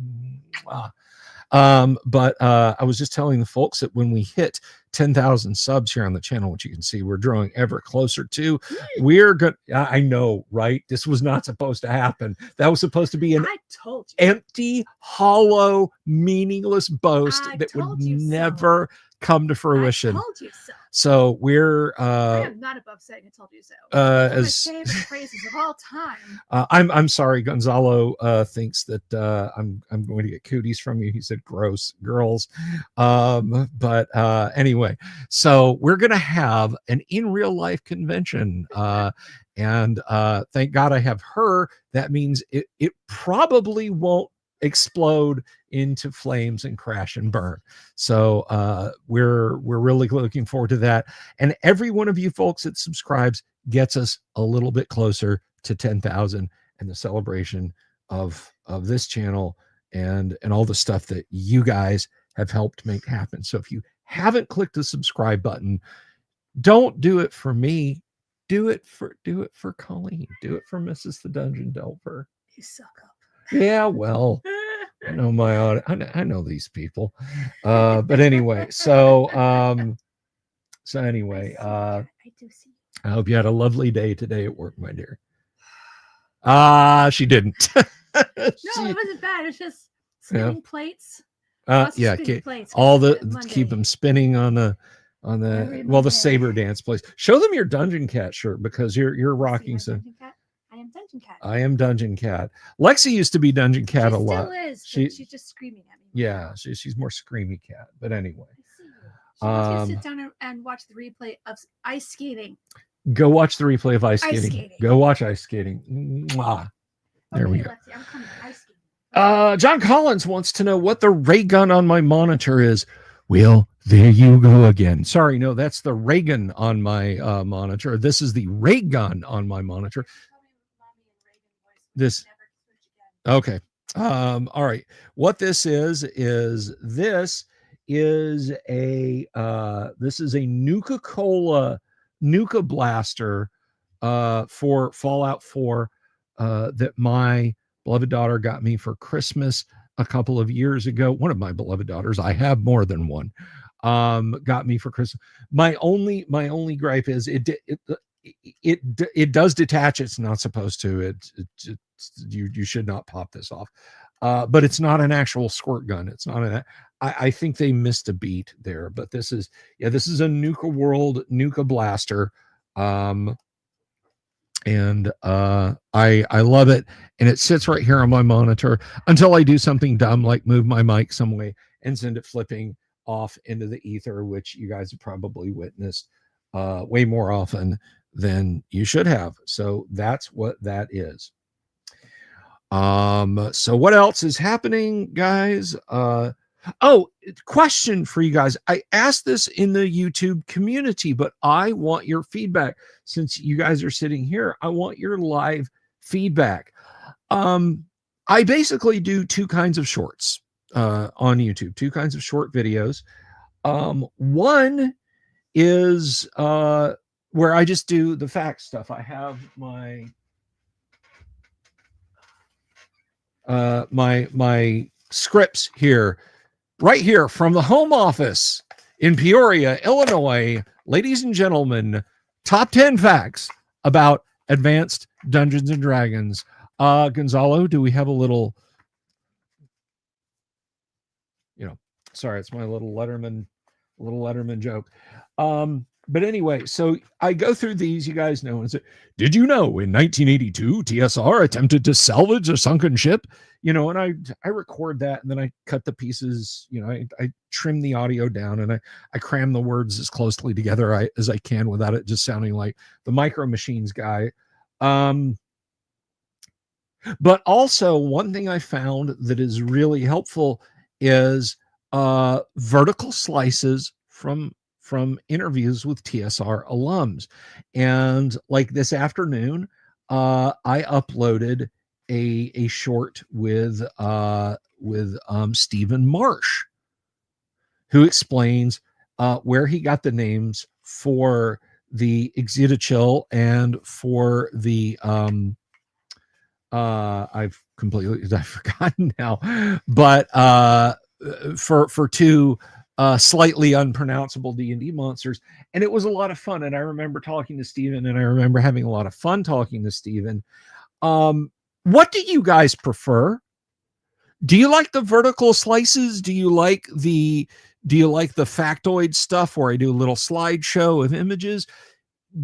But I was just telling the folks that when we hit 10,000 subs here on the channel, which you can see we're drawing ever closer to, we're going to, I know, right? This was not supposed to happen. That was supposed to be an empty, hollow, meaningless boast that would never come to fruition. I told you so. So we're I am not above saying I told you so. As my favorite phrases of all time. I'm sorry, Gonzalo thinks that I'm going to get cooties from you. He said gross girls. But anyway, so we're gonna have an in real life convention. And thank God I have her. That means it probably won't explode into flames and crash and burn. So we're really looking forward to that. And every one of you folks that subscribes gets us a little bit closer to 10,000 and the celebration of this channel and all the stuff that you guys have helped make happen. So if you haven't clicked the subscribe button, don't do it for me. Do it for Colleen. Do it for Mrs. the Dungeon Delver. You suck up. Yeah, well, I know I know these people. But anyway, so anyway, I hope you had a lovely day today at work, my dear. She didn't. No, it wasn't bad. It's just spinning plates. Yeah, plates all the keep them spinning on the on the Saber dance place. Show them your Dungeon Cat shirt because you're rocking some. I am Dungeon Cat. I am Dungeon Cat. Lexi used to be Dungeon Cat a lot. Still is. She's just screaming at me. Yeah, she's more screamy cat. But anyway, she wants me to sit down and watch the replay of ice skating. Go watch the replay of ice skating. Go watch ice skating. Mwah. There we go. Lexi, I'm coming. Ice skating. John Collins wants to know what the ray gun on my monitor is. Well, there you go again. Sorry, no, that's the Reagan on my monitor. This is the ray gun on my monitor. This. Okay. All right. What this is a Nuka-Cola Nuka blaster for Fallout 4 that my beloved daughter got me for Christmas a couple of years ago. One of my beloved daughters, I have more than one, got me for Christmas. My only gripe is it does detach. It's not supposed to. You should not pop this off. But it's not an actual squirt gun. It's not an. I think they missed a beat there. But this is a Nuka World Nuka blaster. And I love it, and it sits right here on my monitor until I do something dumb like move my mic some way and send it flipping off into the ether, which you guys have probably witnessed way more often than you should have. So that's what that is. So what else is happening, guys? Question for you guys. I asked this in the YouTube community, but I want your feedback. Since you guys are sitting here, I want your live feedback. I basically do two kinds of shorts on YouTube, two kinds of short videos. One is where I just do the fact stuff. I have my my scripts here, right here from the home office in Peoria, Illinois. Ladies and gentlemen, top 10 facts about advanced Dungeons and Dragons. Gonzalo, do we have a little, sorry, it's my little Letterman joke. But anyway, so I go through these, you guys know, and say, did you know in 1982, TSR attempted to salvage a sunken ship? And I record that, and then I cut the pieces, I trim the audio down, and I cram the words as closely together as I can without it just sounding like the Micro Machines guy. But also one thing I found that is really helpful is vertical slices from interviews with TSR alums. And like this afternoon, I uploaded a short with Stephen Marsh, who explains where he got the names for the Exitachill and for the I've forgotten now, but for two slightly unpronounceable D&D monsters. And it was a lot of fun. And I remember talking to Steven, and I remember having a lot of fun talking to Steven. What do you guys prefer? Do you like the vertical slices? Do you like the factoid stuff where I do a little slideshow of images?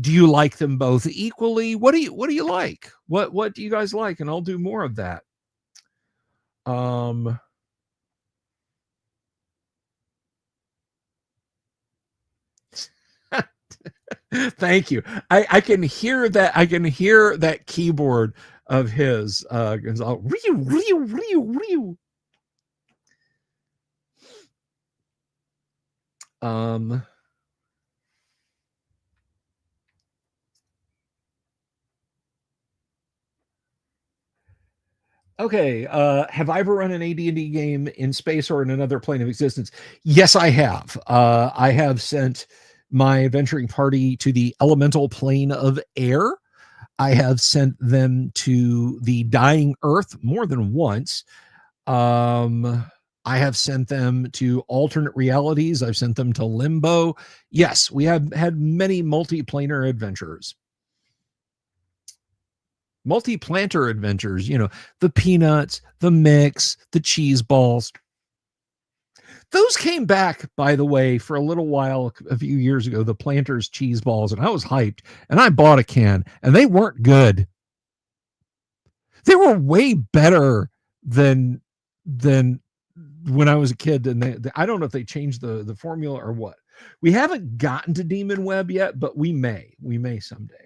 Do you like them both equally? What do you like? What do you guys like? And I'll do more of that. Thank you. I can hear that. I can hear that keyboard of his. Okay. Have I ever run an AD&D game in space or in another plane of existence? Yes, I have. I have sent my adventuring party to the elemental plane of air. I have sent them to the dying earth more than once. I have sent them to alternate realities. I've sent them to limbo. Yes, we have had many multi-planar adventures. Multi-planter adventures, the peanuts, the mix, the cheese balls, Those came back, by the way, for a little while a few years ago, the Planters cheese balls, and I was hyped, and I bought a can, and they weren't good. They were way better than when I was a kid, and I don't know if they changed the formula or what. We haven't gotten to Demon Web yet, but we may someday.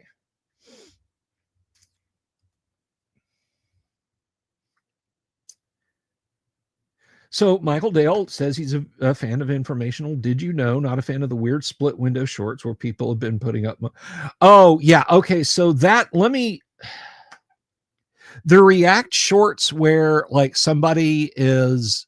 So Michael Dale says he's a fan of informational. Did you know? Not a fan of the weird split window shorts where people have been putting up. Oh yeah, okay. So that the React shorts where like somebody is.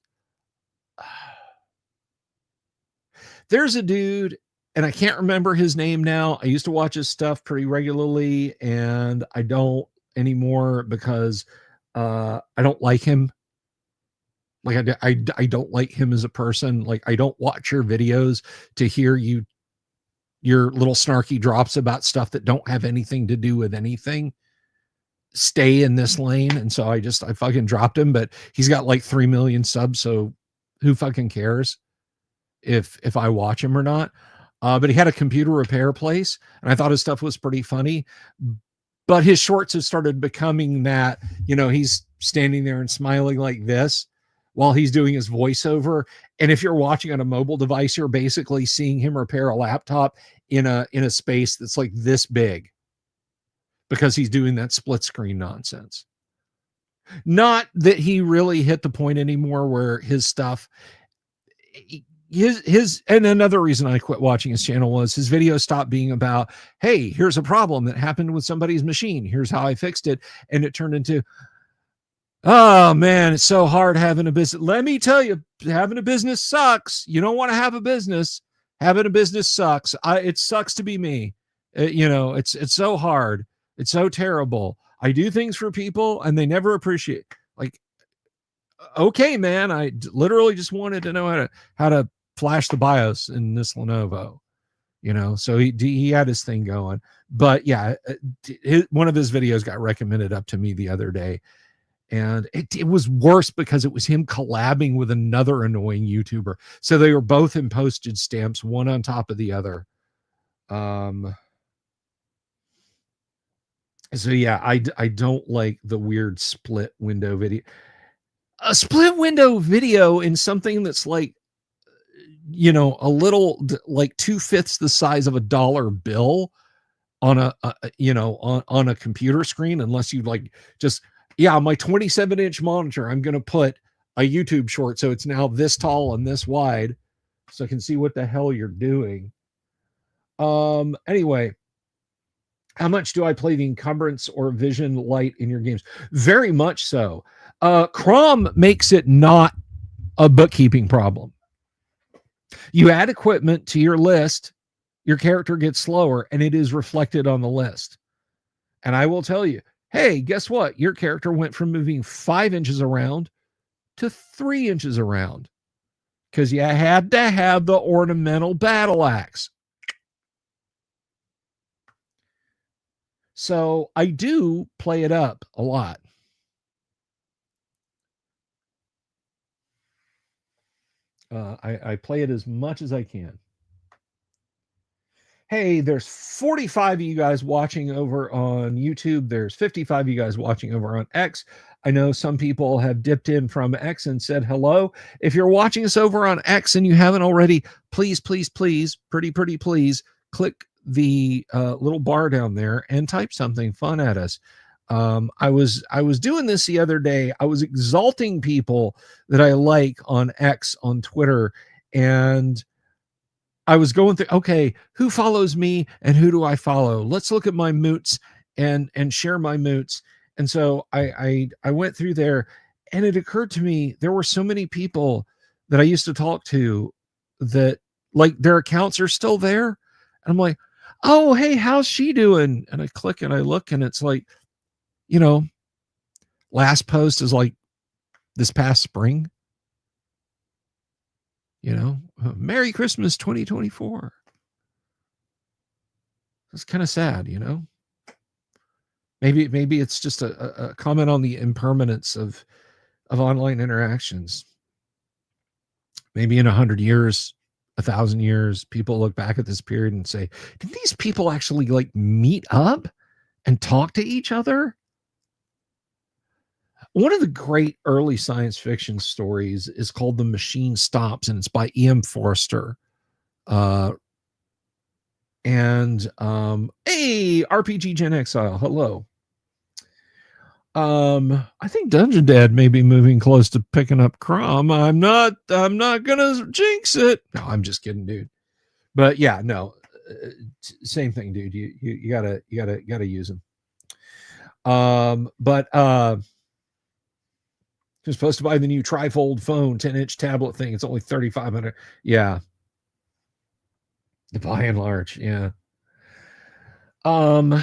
There's a dude, and I can't remember his name now. I used to watch his stuff pretty regularly, and I don't anymore because I don't like him. Like I don't like him as a person. Like I don't watch your videos to hear your little snarky drops about stuff that don't have anything to do with anything. Stay in this lane. And so I fucking dropped him, but he's got like 3 million subs. So who fucking cares if I watch him or not? But he had a computer repair place, and I thought his stuff was pretty funny. But his shorts have started becoming that, he's standing there and smiling like this while he's doing his voiceover. And if you're watching on a mobile device, you're basically seeing him repair a laptop in a space that's like this big because he's doing that split screen nonsense. Not that he really hit the point anymore where his stuff, and another reason I quit watching his channel was his videos stopped being about, hey, here's a problem that happened with somebody's machine. Here's how I fixed it. And it turned into, oh man, it's so hard having a business. Let me tell you, having a business sucks. You don't want to have a business. Having a business sucks. It sucks to be me. It's so hard. It's so terrible. I do things for people and they never appreciate. Like, okay, man, I literally just wanted to know how to flash the BIOS in this Lenovo. So he had his thing going. But yeah, one of his videos got recommended up to me the other day. And it was worse because it was him collabing with another annoying YouTuber. So they were both in postage stamps, one on top of the other. So yeah, I don't like the weird split window video. A split window video in something that's like, a little like 2/5 the size of a dollar bill on on a computer screen, unless you like just, yeah, my 27-inch monitor, I'm going to put a YouTube short so it's now this tall and this wide so I can see what the hell you're doing. Anyway, how much do I play the encumbrance or vision light in your games? Very much so. Crom makes it not a bookkeeping problem. You add equipment to your list, your character gets slower, and it is reflected on the list. And I will tell you, hey, guess what? Your character went from moving 5 inches around to 3 inches around because you had to have the ornamental battle axe. So I do play it up a lot. I play it as much as I can. Hey, there's 45 of you guys watching over on YouTube. There's 55 of you guys watching over on X. I know some people have dipped in from X and said hello. If you're watching us over on X and you haven't already, please, pretty please, click the little bar down there and type something fun at us. I was doing this the other day. I was exalting people that I like on X, on Twitter, and I was going through, okay, who follows me and who do I follow? Let's look at my moots and share my moots. And so I went through there, and it occurred to me there were so many people that I used to talk to that like their accounts are still there. And I'm like, oh, hey, how's she doing? And I click and I look, and it's like, last post is like this past spring. Merry Christmas 2024. It's kind of sad, Maybe it's just a comment on the impermanence of online interactions. maybe in 100 years, 1,000 years, people look back at this period and say, did these people actually like meet up and talk to each other? One of the great early science fiction stories is called The Machine Stops, and it's by E.M. Forster. Hey, RPG Gen Exile, hello. I think Dungeon Dad may be moving close to picking up Crom. I'm not gonna jinx it. No, I'm just kidding, dude. But yeah, no, same thing, dude. You gotta use them. But you're supposed to buy the new trifold phone, 10-inch tablet thing. It's only $3,500. Yeah. By and large, yeah. But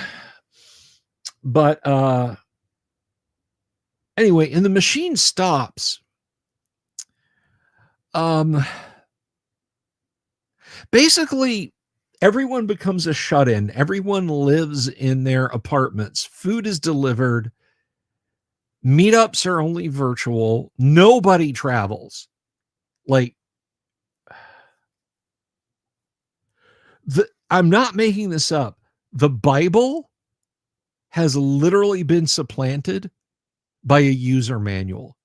anyway, and the machine stops. Basically, everyone becomes a shut-in. Everyone lives in their apartments. Food is delivered. Meetups are only virtual. Nobody travels. Like, I'm not making this up. The Bible has literally been supplanted by a user manual.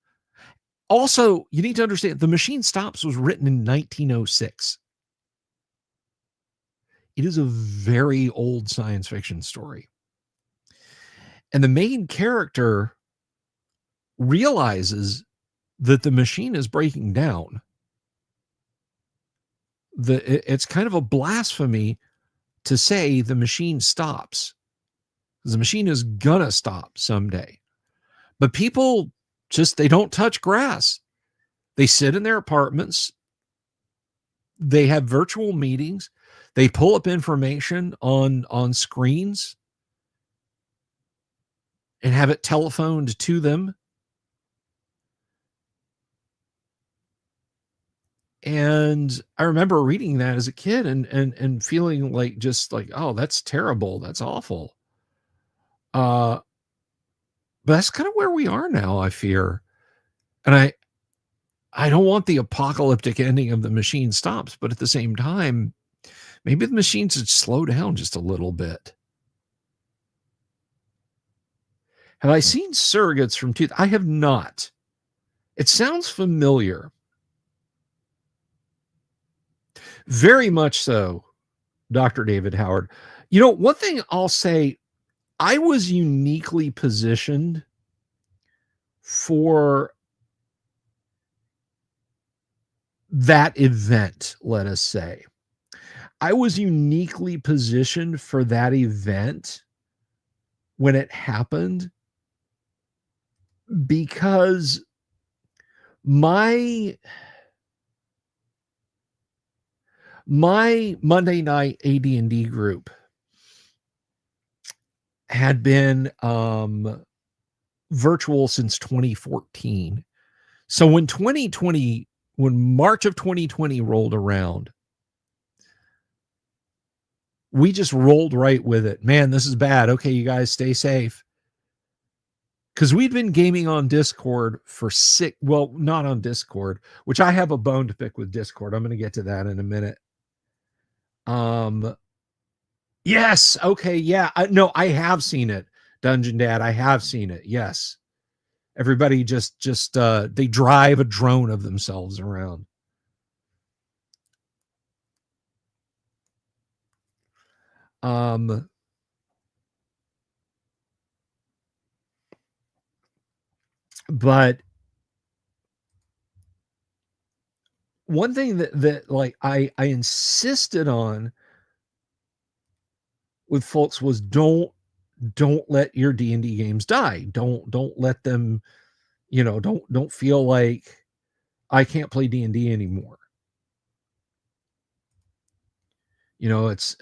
Also, you need to understand, The Machine Stops was written in 1906. It is a very old science fiction story. And the main character realizes that the machine is breaking down. It's kind of a blasphemy to say the machine stops. The machine is gonna stop someday. But people just, they don't touch grass. They sit in their apartments. They have virtual meetings. They pull up information on screens and have it telephoned to them. And I remember reading that as a kid and feeling like, just like, oh, that's terrible. That's awful. But that's kind of where we are now, I fear. And I don't want the apocalyptic ending of The Machine Stops, but at the same time, maybe the machines should slow down just a little bit. Have I seen Surrogates from I have not. It sounds familiar. Very much so, Dr. David Howard. You know, one thing I'll say, I was uniquely positioned for that event, let us say. I was uniquely positioned for that event when it happened because my Monday night AD&D group had been virtual since 2014. So when March of 2020 rolled around, we just rolled right with it. Man, this is bad. Okay, you guys stay safe. Because we'd been gaming on Discord for not on Discord, which I have a bone to pick with Discord. I'm going to get to that in a minute. Yes. Okay. Yeah. No, I have seen it. Dungeon Dad. I have seen it. Yes. Everybody just they drive a drone of themselves around. But one thing that like I insisted on with folks was don't let your D&D games die. Don't let them, don't feel like I can't play D&D anymore. It's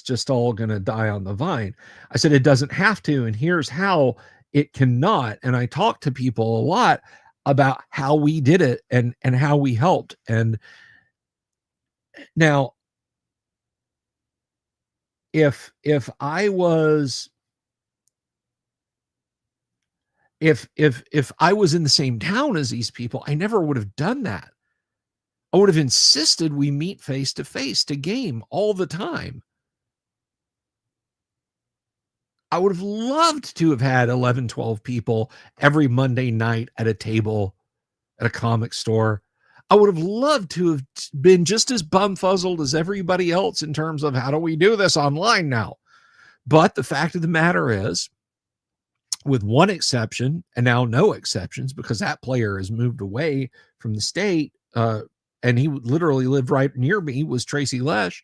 just all going to die on the vine. I said, it doesn't have to. And here's how it cannot. And I talked to people a lot about how we did it and how we helped. And now, if if I was in the same town as these people, I never would have done that. I would have insisted we meet face to face to game all the time. I would have loved to have had 11, 12 people every Monday night at a table at a comic store. I would have loved to have been just as bumfuzzled as everybody else in terms of how do we do this online now. But the fact of the matter is, with one exception, and now no exceptions, because that player has moved away from the state, and he literally lived right near me, was Tracy Lesh.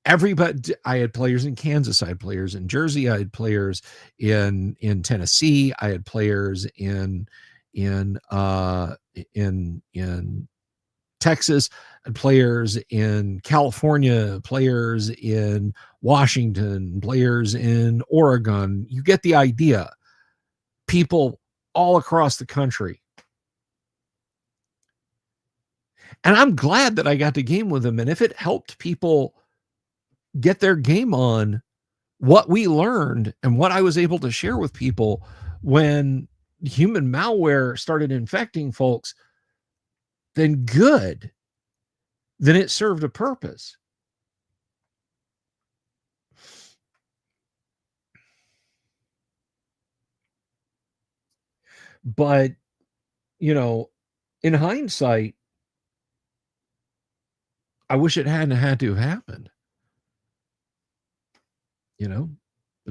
Everybody, I had players in Kansas, I had players in Jersey, I had players in Tennessee, I had players in Texas, and players in California, players in Washington, players in Oregon. You get the idea. People all across the country. And I'm glad that I got to game with them. And if it helped people get their game on, what we learned and what I was able to share with people when human malware started infecting folks, then good. Then it served a purpose. But, in hindsight, I wish it hadn't had to have happened. But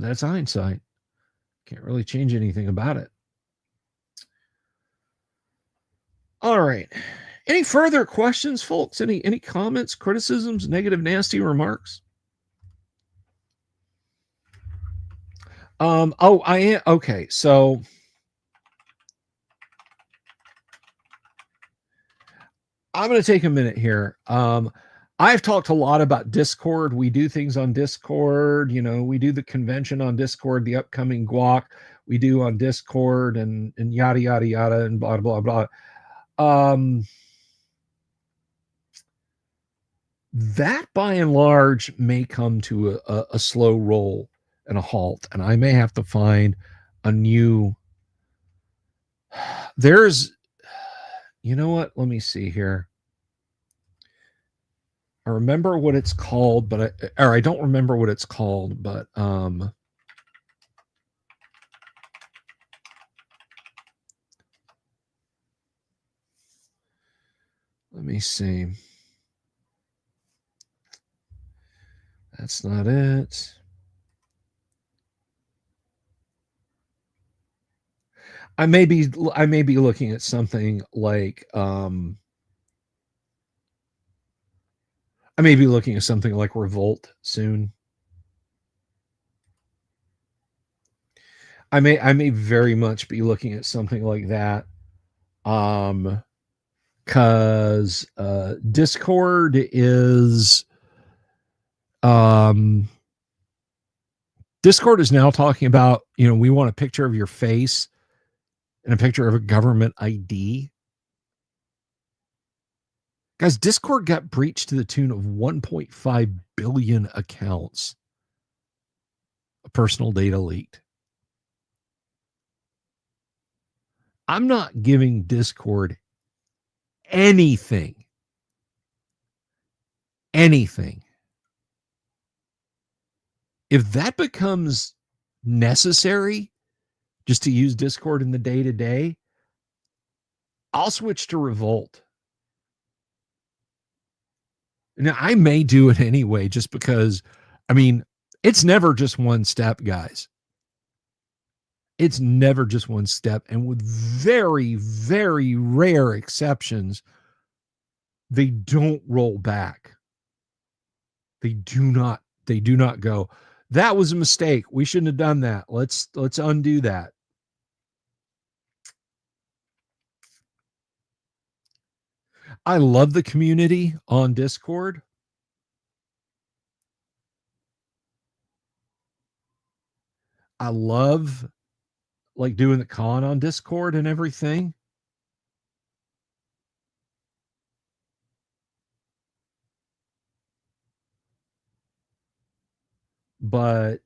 that's hindsight. Can't really change anything about it. All right. Any further questions, folks? Any comments, criticisms, negative, nasty remarks? I am okay. So I'm going to take a minute here. I've talked a lot about Discord. We do things on Discord. We do the convention on Discord, the upcoming guac we do on Discord, and yada yada yada, and blah blah blah. That by and large may come to a slow roll and a halt, and I may have to find a new. There's, what? Let me see here. I remember what it's called, but I don't remember what it's called, but let me see. That's not it. I may be looking at something like I may be looking at something like Revolt soon. I may very much be looking at something like that. Because Discord is Discord is now talking about, we want a picture of your face and a picture of a government ID. Guys, Discord got breached to the tune of 1.5 billion accounts. Personal data leaked. I'm not giving Discord anything. If that becomes necessary just to use Discord in the day-to-day, I'll switch to Revolt. Now, I may do it anyway, just because, it's never just one step, guys. It's never just one step. And with very, very rare exceptions, they don't roll back. They do not go, that was a mistake. We shouldn't have done that. Let's undo that. I love the community on Discord. I love doing the con on Discord and everything. But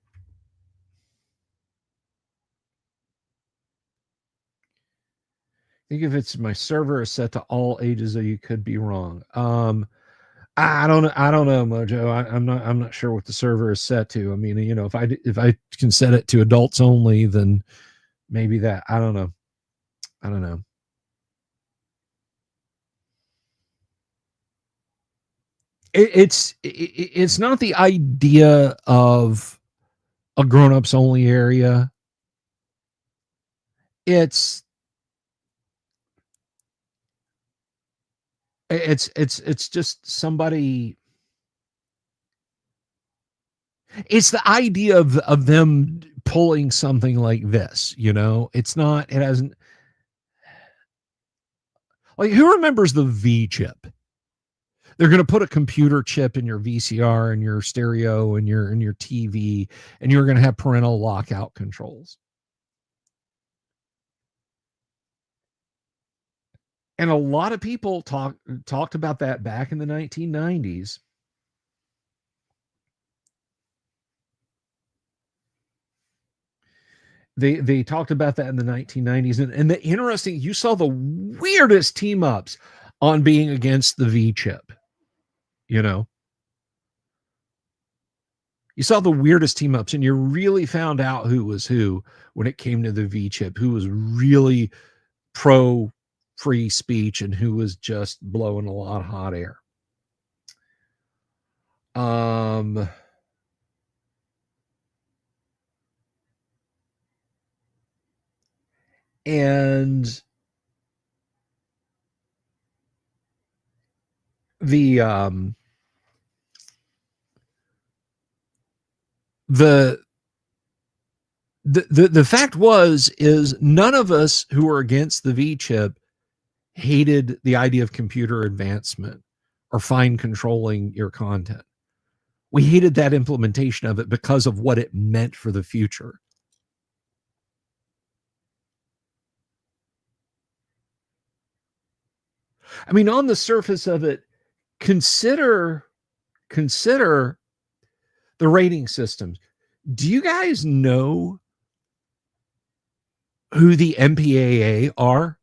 think if it's my server is set to all ages, though, you could be wrong. I don't know. I don't know, Mojo. I'm not sure what the server is set to. I mean, if I can set it to adults only, then maybe that. I don't know. I don't know. It's not the idea of a grown-ups only area. It's just somebody. It's the idea of them pulling something like this. It's not. It hasn't. Like, who remembers the V chip? They're going to put a computer chip in your VCR and your stereo and your TV, and you're going to have parental lockout controls. And a lot of people talked about that back in the 1990s. They talked about that in the 1990s. And the interesting, you saw the weirdest team ups on being against the V chip. You saw the weirdest team ups, and you really found out who was who when it came to the V chip, who was really pro free speech and who was just blowing a lot of hot air. And the fact is none of us who were against the V chip hated the idea of computer advancement or fine controlling your content. We hated that implementation of it because of what it meant for the future. I mean, on the surface of it, consider the rating systems. Do you guys know who the MPAA are?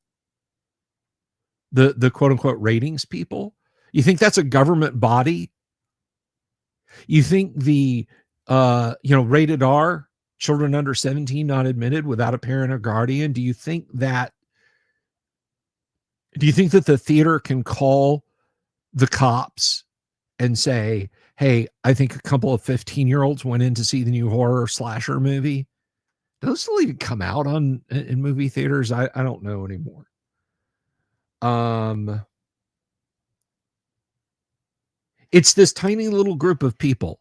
The quote unquote ratings people? You think that's a government body? You think the rated R, children under 17 not admitted without a parent or guardian? Do you think that the theater can call the cops and say, hey, I think a couple of 15-year-olds went in to see the new horror slasher movie? Do those still even come out in movie theaters? I don't know anymore. It's this tiny little group of people,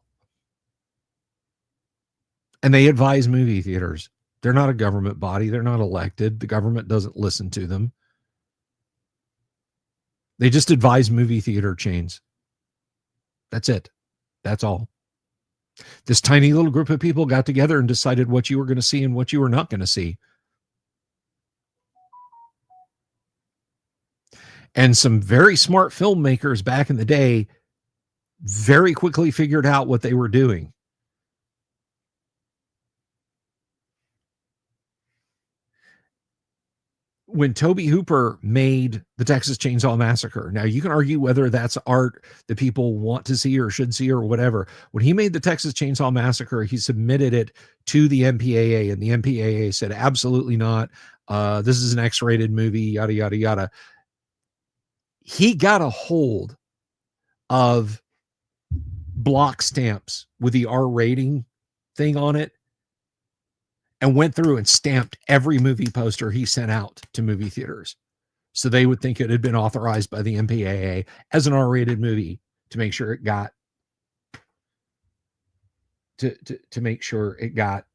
and they advise movie theaters. They're not a government body. They're not elected. The government doesn't listen to them. They just advise movie theater chains. That's it. That's all. This tiny little group of people got together and decided what you were going to see and what you were not going to see. And some very smart filmmakers back in the day very quickly figured out what they were doing. When Tobe Hooper made the Texas Chainsaw Massacre, now you can argue whether that's art that people want to see or should see or whatever. When he made the Texas Chainsaw Massacre, he submitted it to the MPAA, and the MPAA said, absolutely not. This is an X-rated movie, yada, yada, yada. He got a hold of block stamps with the R rating thing on it and went through and stamped every movie poster he sent out to movie theaters, so they would think it had been authorized by the MPAA as an R-rated movie to make sure it got to make sure it got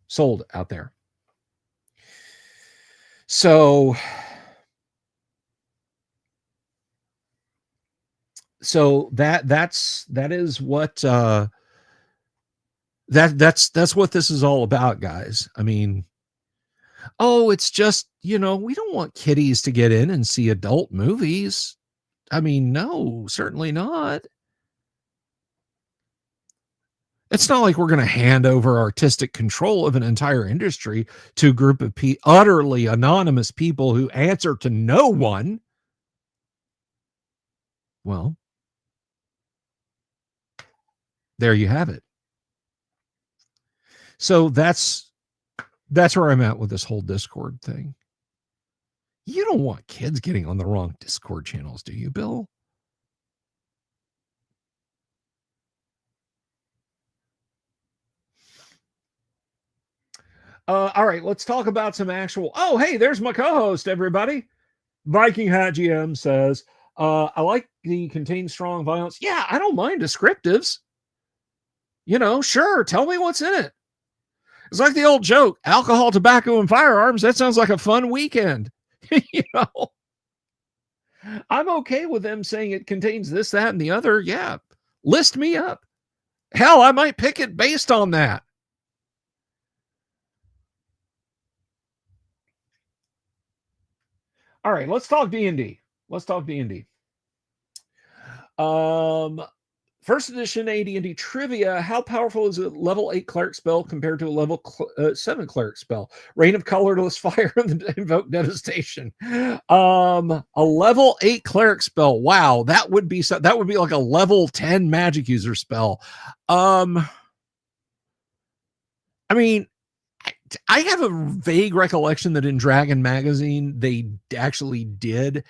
sold out there. So that is what that's what this is all about, guys. I mean, it's just, we don't want kiddies to get in and see adult movies. I mean, no, certainly not. It's not like we're going to hand over artistic control of an entire industry to a group of utterly anonymous people who answer to no one. Well, there you have it. So that's where I'm at with this whole Discord thing. You don't want kids getting on the wrong Discord channels, do you, Bill? All right, let's talk about some actual. Oh, hey, there's my co-host, everybody. Viking Hat GM says, I like the contain strong violence. Yeah, I don't mind descriptives. You know, sure, tell me what's in it. It's like the old joke, alcohol, tobacco, and firearms. That sounds like a fun weekend. You know, I'm okay with them saying it contains this, that, and the other. Yeah, list me up. Hell, I might pick it based on that. All right, let's talk D&D. Let's talk D&D. First edition AD&D trivia. How powerful is a level 8 cleric spell compared to a level 7 cleric spell? Rain of colorless fire and invoke devastation. A level 8 cleric spell. Wow, that would be like a level 10 magic user spell. I mean, I have a vague recollection that in Dragon Magazine they actually did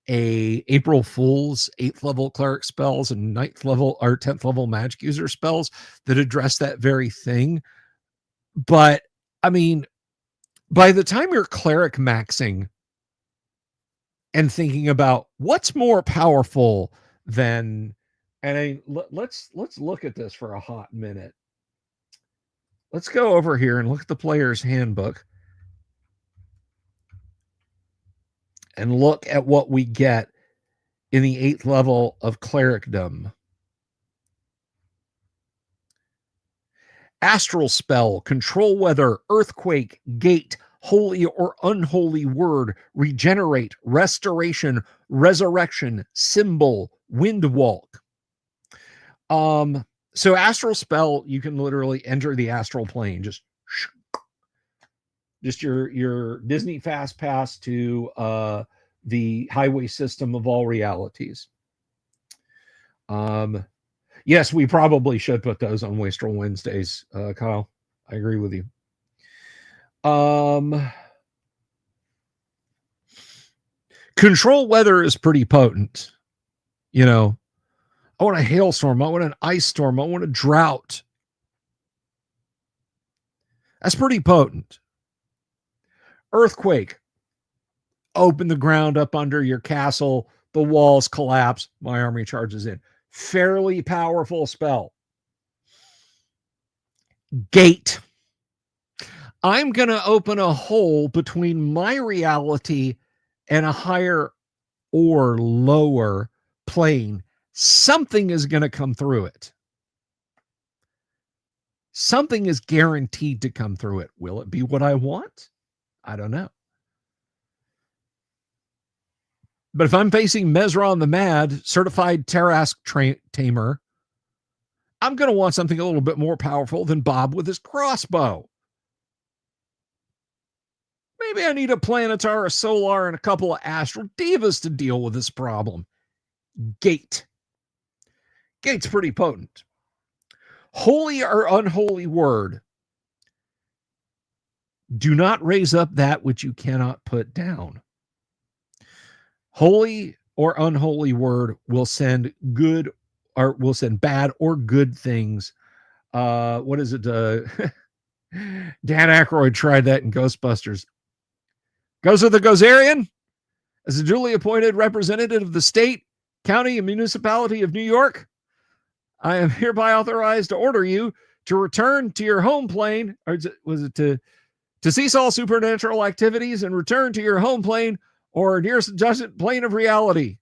a April Fool's 8th level cleric spells and 9th level or 10th level magic user spells that address that very thing. But I mean, by the time you're cleric maxing and thinking about what's more powerful than, and let's look at this for a hot minute. Let's go over here and look at the player's handbook and look at what we get in the 8th level of clericdom. Astral spell, control weather, earthquake, gate, holy or unholy word, regenerate, restoration, resurrection, symbol, wind walk. So astral spell, you can literally enter the astral plane, just your Disney fast pass to the highway system of all realities. Yes, we probably should put those on Wastrel Wednesdays, Kyle. I agree with you. Control weather is pretty potent. You know, I want a hailstorm. I want an ice storm. I want a drought. That's pretty potent. Earthquake. Open the ground up under your castle. The walls collapse. My army charges in. Fairly powerful spell. Gate. I'm going to open a hole between my reality and a higher or lower plane. Something is going to come through it. Something is guaranteed to come through it. Will it be what I want? I don't know. But if I'm facing Mesron the Mad, certified Tarask tamer, I'm going to want something a little bit more powerful than Bob with his crossbow. Maybe I need a Planetar, a Solar, and a couple of Astral Divas to deal with this problem. Gate. Gate's pretty potent. Holy or unholy word. Do not raise up that which you cannot put down. Holy or unholy word will send good or will send bad or good things. What is it? Dan Aykroyd tried that in Ghostbusters. Goes with the Gozerian as a duly appointed representative of the state, county, and municipality of New York. I am hereby authorized to order you to return to your home plane, or was it to cease all supernatural activities and return to your home plane or nearest adjacent plane of reality.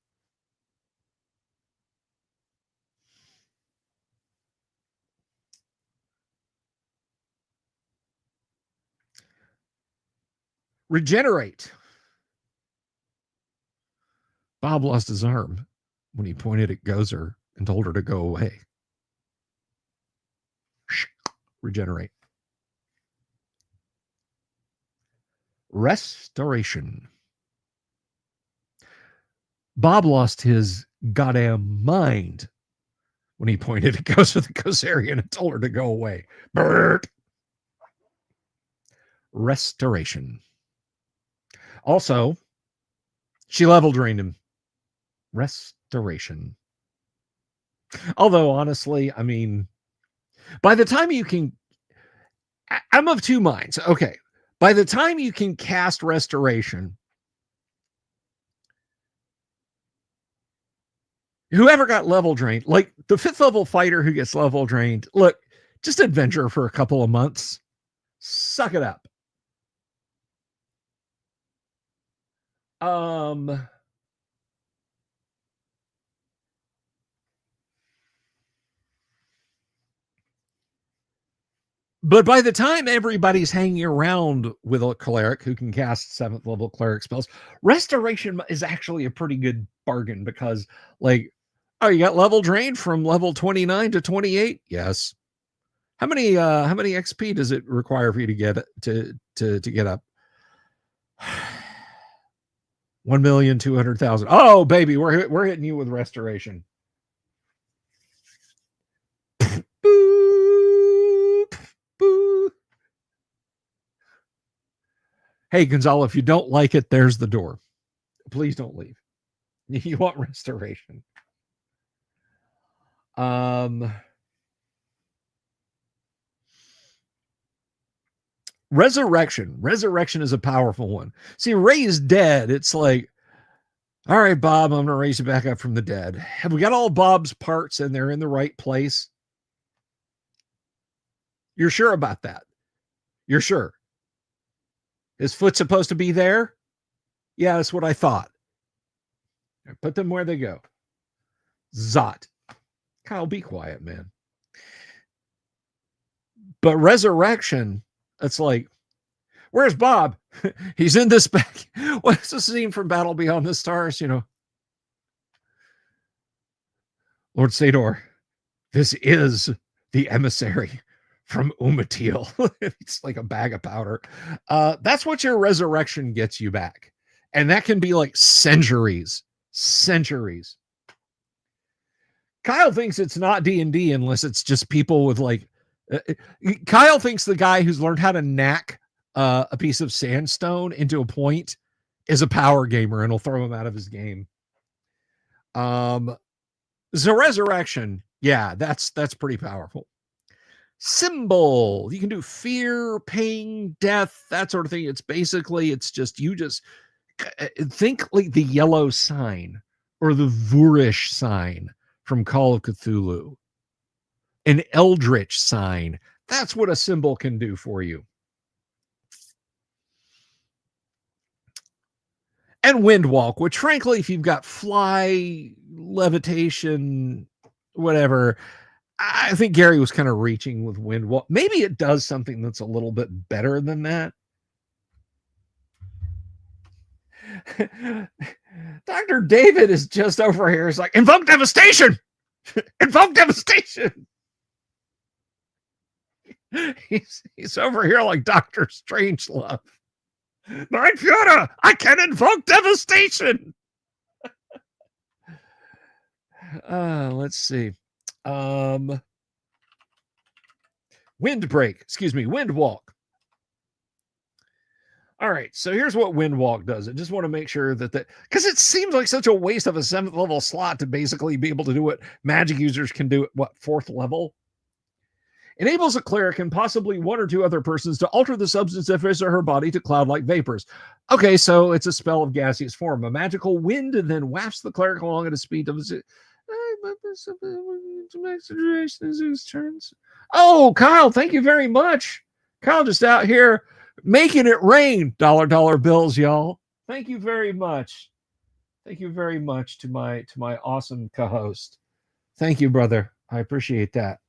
Regenerate. Bob lost his arm when he pointed at Gozer and told her to go away. regenerate. Restoration. Bob lost his goddamn mind when he pointed at Ghost of the Kosarian and told her to go away. Bert. Restoration. Also, she level drained him. Restoration. Although, honestly, I mean, by the time you can, I'm of two minds. Okay. By the time you can cast Restoration, whoever got level drained, like the 5th level fighter who gets level drained, look, just adventure for a couple of months. Suck it up. But by the time everybody's hanging around with a cleric who can cast 7th level cleric spells, Restoration is actually a pretty good bargain because, like, oh, you got level drained from level 29 to 28? Yes. How many XP does it require for you to get to get up? 1,200,000. Oh, baby, we're hitting you with Restoration. Hey, Gonzalo, if you don't like it, there's the door. Please don't leave. You want Restoration. Resurrection. Resurrection is a powerful one. See, Ray is dead. It's like, all right, Bob, I'm going to raise you back up from the dead. Have we got all Bob's parts and they're in the right place? You're sure about that? You're sure? His foot's supposed to be there? Yeah, that's what I thought. Put them where they go. Zot. Kyle, be quiet, man. But Resurrection, it's like, where's Bob? He's in this back. What's the scene from Battle Beyond the Stars? You know, Lord Sador, this is the emissary from Umatil. It's like a bag of powder. That's what your Resurrection gets you back. And that can be like centuries. Kyle thinks it's not D&D unless it's just people with like, Kyle thinks the guy who's learned how to knack a piece of sandstone into a point is a power gamer and will throw him out of his game. So Resurrection, yeah, that's pretty powerful. Symbol, you can do fear, pain, death, that sort of thing. It's basically, it's just, you just think like the yellow sign or the Vurish sign from Call of Cthulhu, an Eldritch sign. That's what a symbol can do for you. And Windwalk, which frankly, if you've got fly, levitation, whatever, I think Gary was kind of reaching with Windwalk. Maybe it does something that's a little bit better than that. Dr. David is just over here. It's like, invoke devastation! Invoke devastation! He's over here like Dr. Strangelove. My Fiona, I can invoke devastation! Let's see. Windwalk. All right, so here's what Windwalk does. I just want to make sure that because it seems like such a waste of a 7th level slot to basically be able to do what magic users can do at 4th level. Enables a cleric and possibly one or two other persons to alter the substance of his or her body to cloud-like vapors. Okay, so it's a spell of gaseous form. A magical wind then wafts the cleric along at a speed of Oh, Kyle, thank you very much. Kyle just out here making it rain. Dollar bills, y'all. Thank you very much. Thank you very much to my awesome co-host. Thank you, brother. I appreciate that.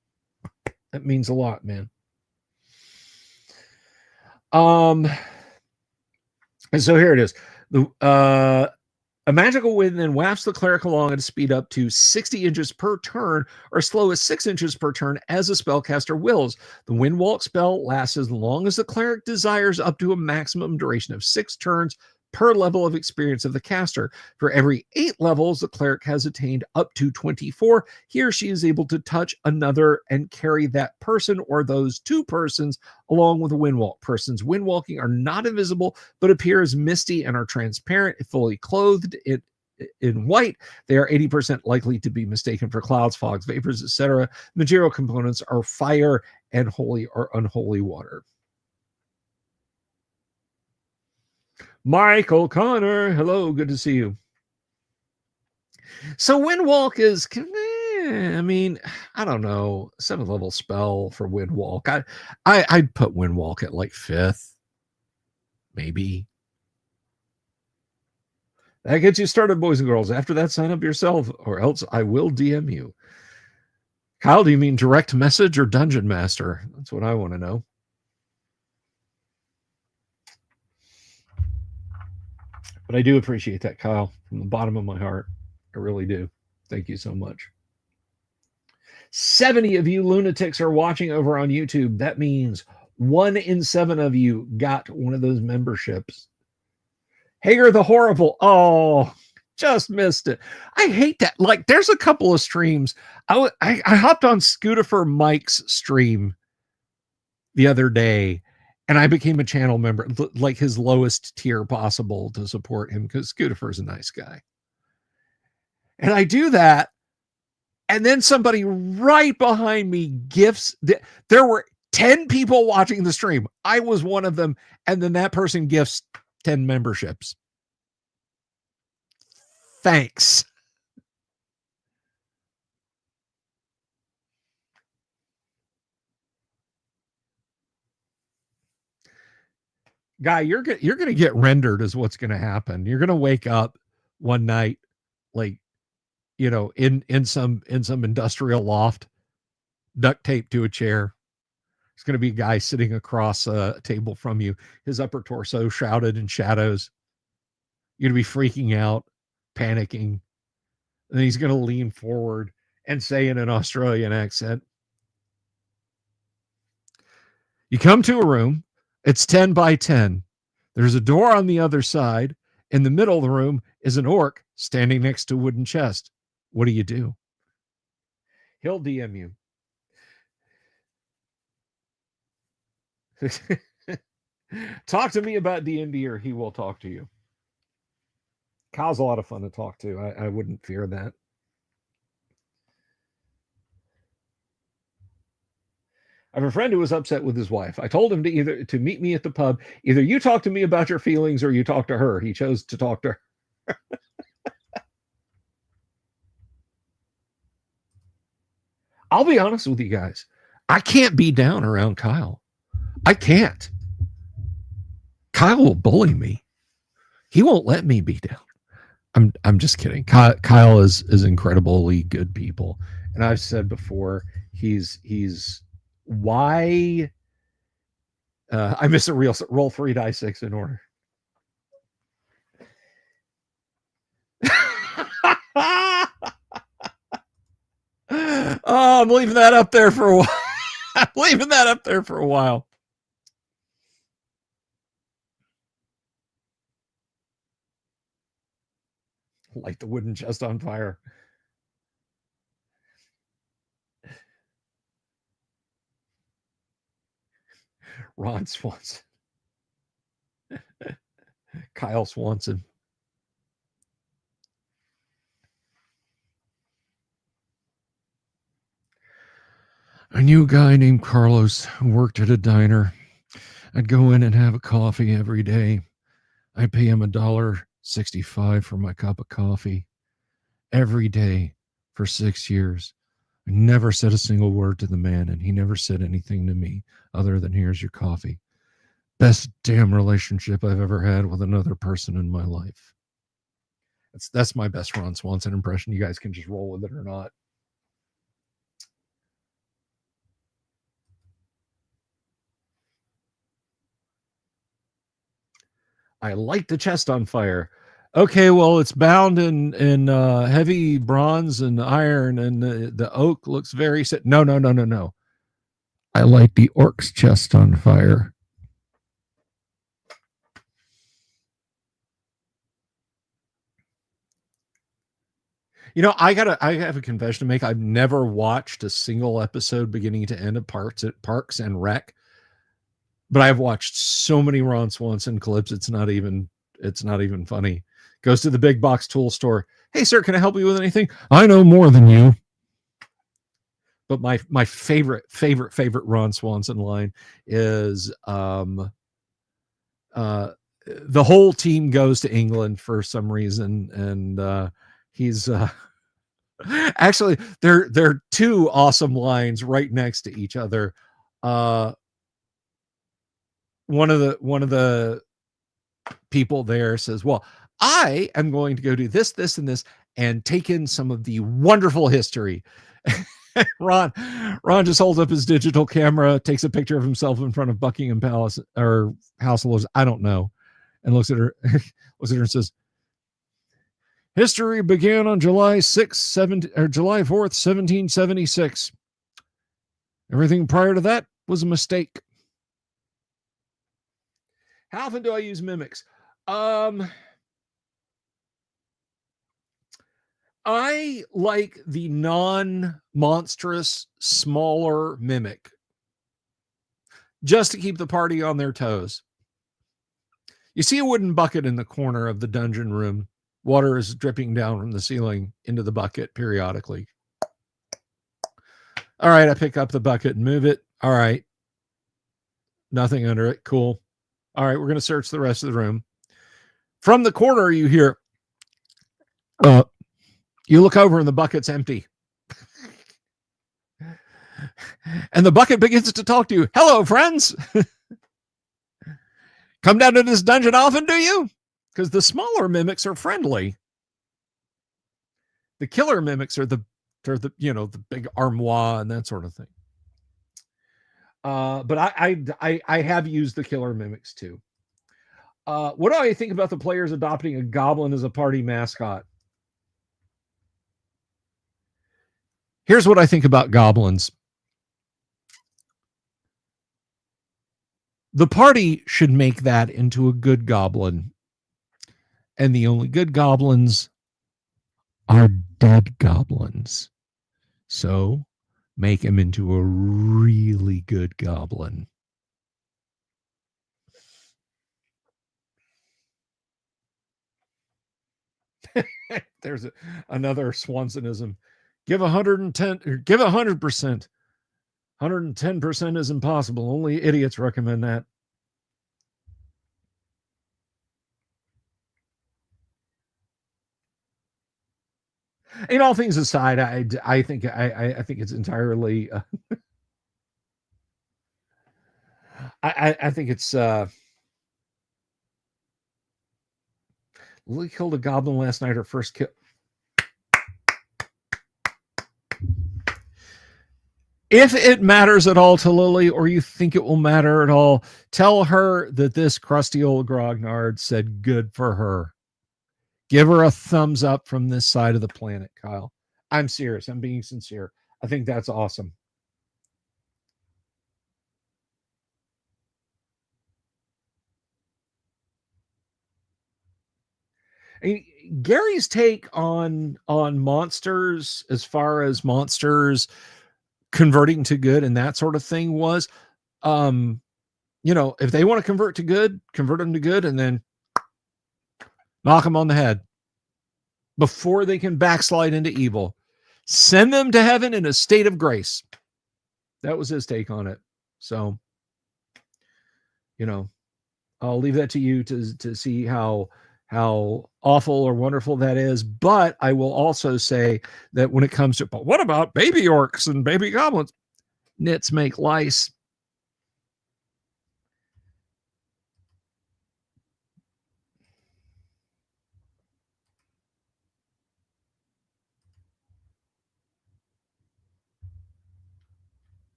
That means a lot, man. And so here it is. A magical wind then wafts the cleric along at a speed up to 60 inches per turn, or as slow as 6 inches per turn as a spellcaster wills. The wind walk spell lasts as long as the cleric desires, up to a maximum duration of 6 turns per level of experience of the caster. For every 8 levels the cleric has attained up to 24, he or she is able to touch another and carry that person or those 2 persons along with a windwalk. Persons windwalking are not invisible, but appear as misty and are transparent if fully clothed in white. They are 80% likely to be mistaken for clouds, fogs, vapors, etc. Material components are fire and holy or unholy water. Michael Connor, hello, good to see you. So Windwalk is, I mean, I don't know, 7th level spell for Windwalk. I'd put Windwalk at like 5th, maybe. That gets you started, boys and girls. After that, sign up yourself, or else I will DM you. Kyle, do you mean direct message or Dungeon Master? That's what I want to know. But I do appreciate that, Kyle, from the bottom of my heart. I really do. Thank you so much. 70 of you lunatics are watching over on YouTube. That means 1 in 7 of you got one of those memberships. Hager the Horrible. Oh, just missed it. I hate that. Like, there's a couple of streams. I hopped on Scootifer Mike's stream the other day, and I became a channel member, like his lowest tier possible, to support him, because Scootifer is a nice guy. And I do that, and then somebody right behind me gifts. There were 10 people watching the stream. I was one of them, and then that person gifts 10 memberships. Thanks. Guy, you're going to get rendered is what's going to happen. You're going to wake up one night, like, you know, in some industrial loft, duct taped to a chair. There's going to be a guy sitting across a table from you, his upper torso shrouded in shadows. You're going to be freaking out, panicking. And he's going to lean forward and say in an Australian accent, you come to a room, it's 10 by 10. There's a door on the other side. In the middle of the room is an orc standing next to a wooden chest. What do? He'll DM you. Talk to me about D&D, or he will talk to you. Kyle's a lot of fun to talk to. I wouldn't fear that. I have a friend who was upset with his wife. I told him to meet me at the pub. Either you talk to me about your feelings or you talk to her. He chose to talk to her. I'll be honest with you guys. I can't be down around Kyle. I can't. Kyle will bully me. He won't let me be down. I'm just kidding. Kyle is incredibly good people. And I've said before, he's why I miss a real roll 3 die 6 in order. Oh, I'm leaving that up there for a while. I'm leaving that up there for a while. Light the wooden chest on fire. Ron Swanson. Kyle Swanson. I knew a guy named Carlos who worked at a diner. I'd go in and have a coffee every day. I'd pay him $1.65 for my cup of coffee every day for 6 years. I never said a single word to the man, and he never said anything to me other than, here's your coffee. Best damn relationship I've ever had with another person in my life. That's my best Ron Swanson impression. You guys can just roll with it or not. I light the chest on fire. Okay, well, it's bound in heavy bronze and iron, and the oak looks very set. No, no, no, no, no. I light the orc's chest on fire. You know, I have a confession to make. I've never watched a single episode beginning to end of Parks and Rec, but I've watched so many Ron Swanson clips. It's not even funny. Goes to the big box tool store. Hey, sir, can I help you with anything? I know more than you. But my favorite Ron Swanson line is the whole team goes to England for some reason, and he's actually they're two awesome lines right next to each other. One of the people there says, "Well, I am going to go do this, this, and this, and take in some of the wonderful history." Ron just holds up his digital camera, takes a picture of himself in front of Buckingham Palace or House of Lords, I don't know, and looks at her and says, "History began on July 6th, July 4th, 1776. Everything prior to that was a mistake." How often do I use mimics? I like the non-monstrous, smaller mimic, just to keep the party on their toes. You see a wooden bucket in the corner of the dungeon room. Water is dripping down from the ceiling into the bucket periodically. All right, I pick up the bucket and move it. All right. Nothing under it. Cool. All right, we're going to search the rest of the room. From the corner, you hear, you look over and the bucket's empty. And the bucket begins to talk to you. "Hello, friends. Come down to this dungeon often, do you?" Because the smaller mimics are friendly. The killer mimics are the big armoire and that sort of thing. But I have used the killer mimics too. What do I think about the players adopting a goblin as a party mascot? Here's what I think about goblins. The party should make that into a good goblin. And the only good goblins are dead goblins. So make him into a really good goblin. There's another Swansonism. Give 110 or give 100%. 110% is impossible. Only idiots recommend that. In all things aside, I think it's entirely. I think it's. Lily killed a goblin last night. Her first kill. If it matters at all to Lily, or you think it will matter at all, tell her that this crusty old grognard said good for her. Give her a thumbs up from this side of the planet, Kyle. I'm serious. I'm being sincere. I think that's awesome. Gary's take on monsters, as far as monsters converting to good and that sort of thing, was, if they want to convert to good, convert them to good, and then knock them on the head before they can backslide into evil. Send them to heaven in a state of grace. That was his take on it. So, I'll leave that to you to see how awful or wonderful that is. But I will also say that when it comes to, but what about baby orcs and baby goblins? Nits make lice.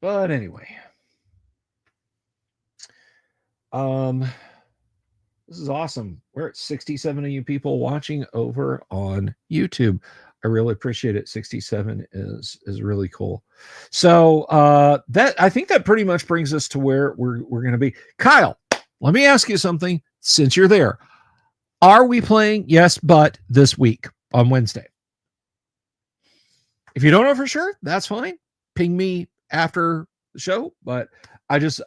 But anyway, this is awesome. We're at 67 of you people watching over on YouTube. I really appreciate it. 67 is really cool. So that I think that pretty much brings us to where we're going to be. Kyle, let me ask you something since you're there. Are we playing Yes But this week on Wednesday? If you don't know for sure, that's fine. Ping me after the show, but I just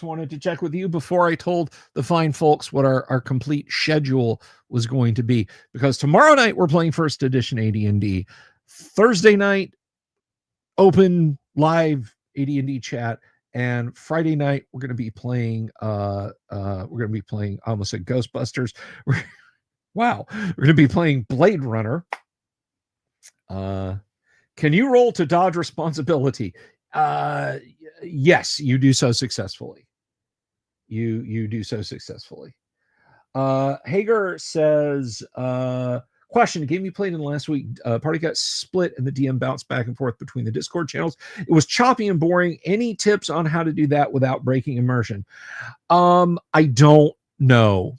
wanted to check with you before I told the fine folks what our complete schedule was going to be, because tomorrow night we're playing first edition AD&D. Thursday night open live AD&D chat, and Friday night we're going to be playing I almost said Ghostbusters. Wow, we're going to be playing Blade Runner. Can you roll to dodge responsibility? Yes, you do so successfully. You do so successfully. Hager says, question, the game you played in last week, party got split and the DM bounced back and forth between the Discord channels. It was choppy and boring. Any tips on how to do that without breaking immersion? I don't know.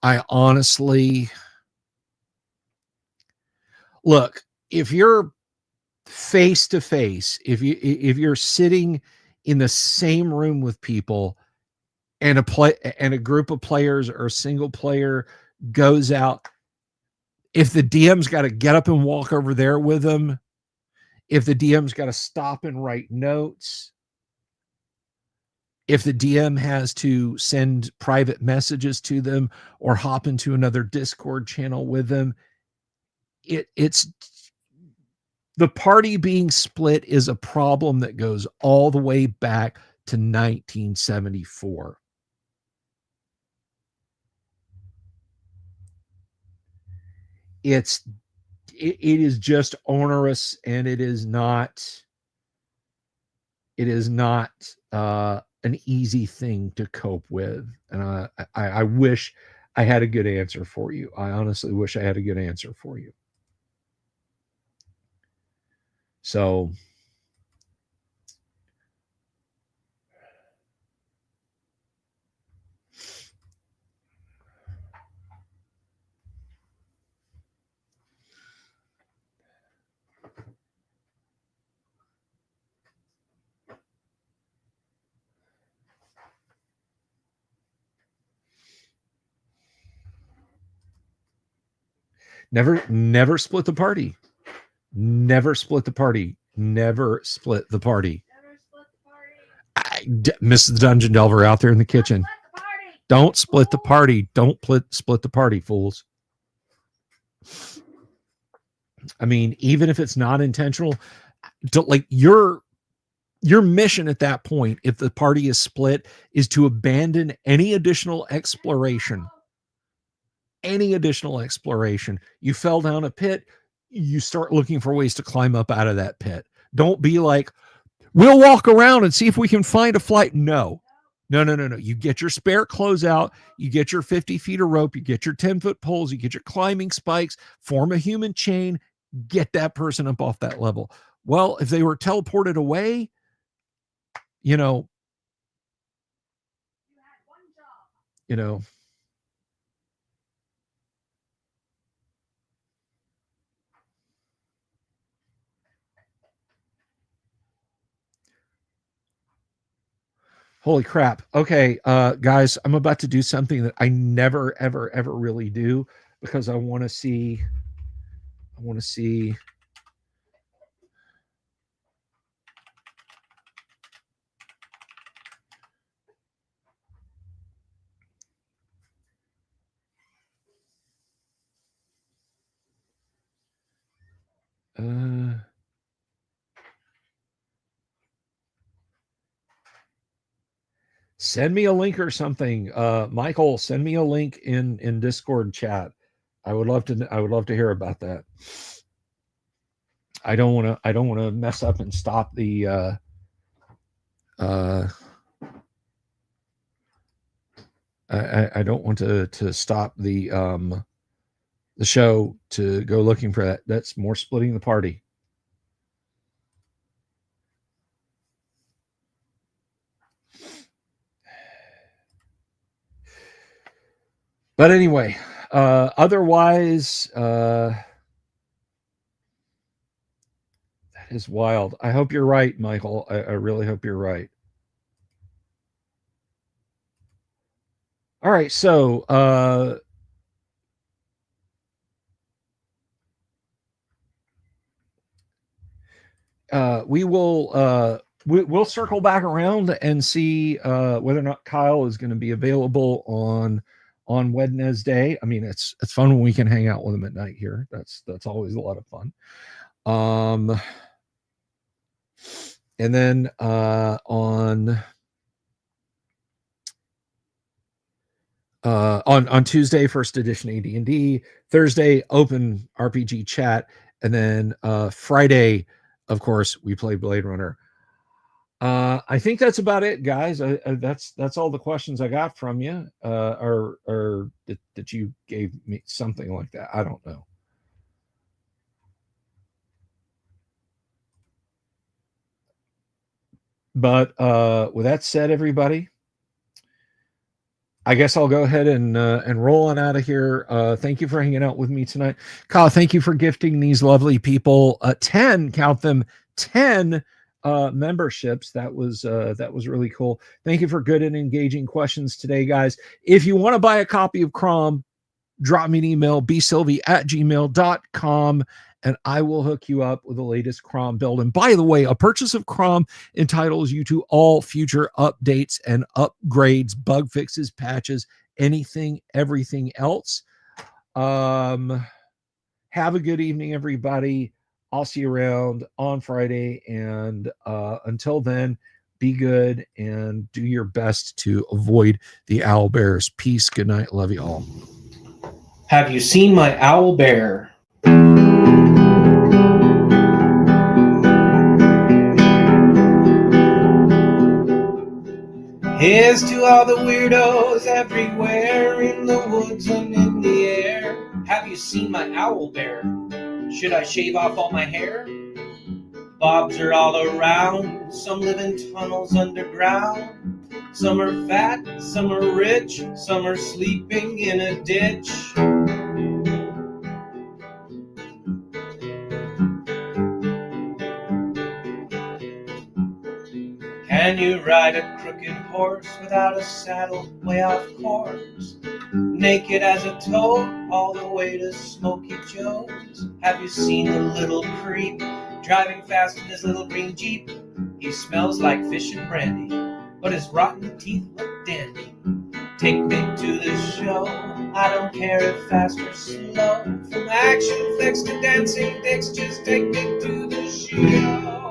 I honestly, look, if you're face to face, if you're sitting in the same room with people and a group of players or a single player goes out, if the DM's got to get up and walk over there with them, if the DM's got to stop and write notes, if the DM has to send private messages to them or hop into another Discord channel with them, it's the party being split is a problem that goes all the way back to 1974. It is just onerous, and it is not an easy thing to cope with. And I wish I had a good answer for you. I honestly wish I had a good answer for you. So never split the party. Never split the party. Never split the party. Mrs. Dungeon Delver out there in the kitchen. Don't split the party. Don't split the party, fools. I mean, even if it's not intentional, like your mission at that point, if the party is split, is to abandon any additional exploration. Any additional exploration. You fell down a pit, you start looking for ways to climb up out of that pit. Don't be like, we'll walk around and see if we can find a flight. No. You get your spare clothes out, you get your 50 feet of rope, you get your 10-foot poles, you get your climbing spikes, form a human chain, get that person up off that level. Well, if they were teleported away, you know, holy crap. Okay, guys, I'm about to do something that I never, ever, ever really do, because I want to see. Send me a link or something. Michael, send me a link in Discord chat. I would love to hear about that. I don't want to mess up and stop the I don't want to stop the show to go looking for that. That's more splitting the party. But anyway, otherwise, that is wild. I hope you're right, Michael. I really hope you're right. All right, so we'll circle back around and see whether or not Kyle is going to be available on Wednesday. I mean, it's fun when we can hang out with him at night here. That's always a lot of fun. And then on Tuesday, first edition AD&D, Thursday, open RPG chat, and then Friday, of course, we play Blade Runner. I think that's about it, guys. That's all the questions I got from you, or that you gave me, something like that. I don't know. But with that said, everybody, I guess I'll go ahead and roll on out of here. Thank you for hanging out with me tonight. Kyle, thank you for gifting these lovely people 10, count them, 10 memberships. That was really cool. Thank you for good and engaging questions today, guys. If you want to buy a copy of Crom, drop me an email, bsylvie@gmail.com, and I will hook you up with the latest Crom build. And by the way, a purchase of Crom entitles you to all future updates and upgrades, bug fixes, patches, anything, everything else. Have a good evening, everybody. I'll see you around on Friday. And until then, be good and do your best to avoid the owl bears. Peace. Good night. Love you all. Have you seen my owl bear? Here's to all the weirdos everywhere, in the woods and in the air. Have you seen my owl bear? Should I shave off all my hair? Bobs are all around, some live in tunnels underground. Some are fat, some are rich, some are sleeping in a ditch. Can you ride a crooked horse without a saddle, way off course? Naked as a toad, all the way to Smoky Joe's. Have you seen the little creep driving fast in his little green Jeep? He smells like fish and brandy, but his rotten teeth look dandy. Take me to the show, I don't care if fast or slow. From action flicks to dancing dicks, just take me to the show.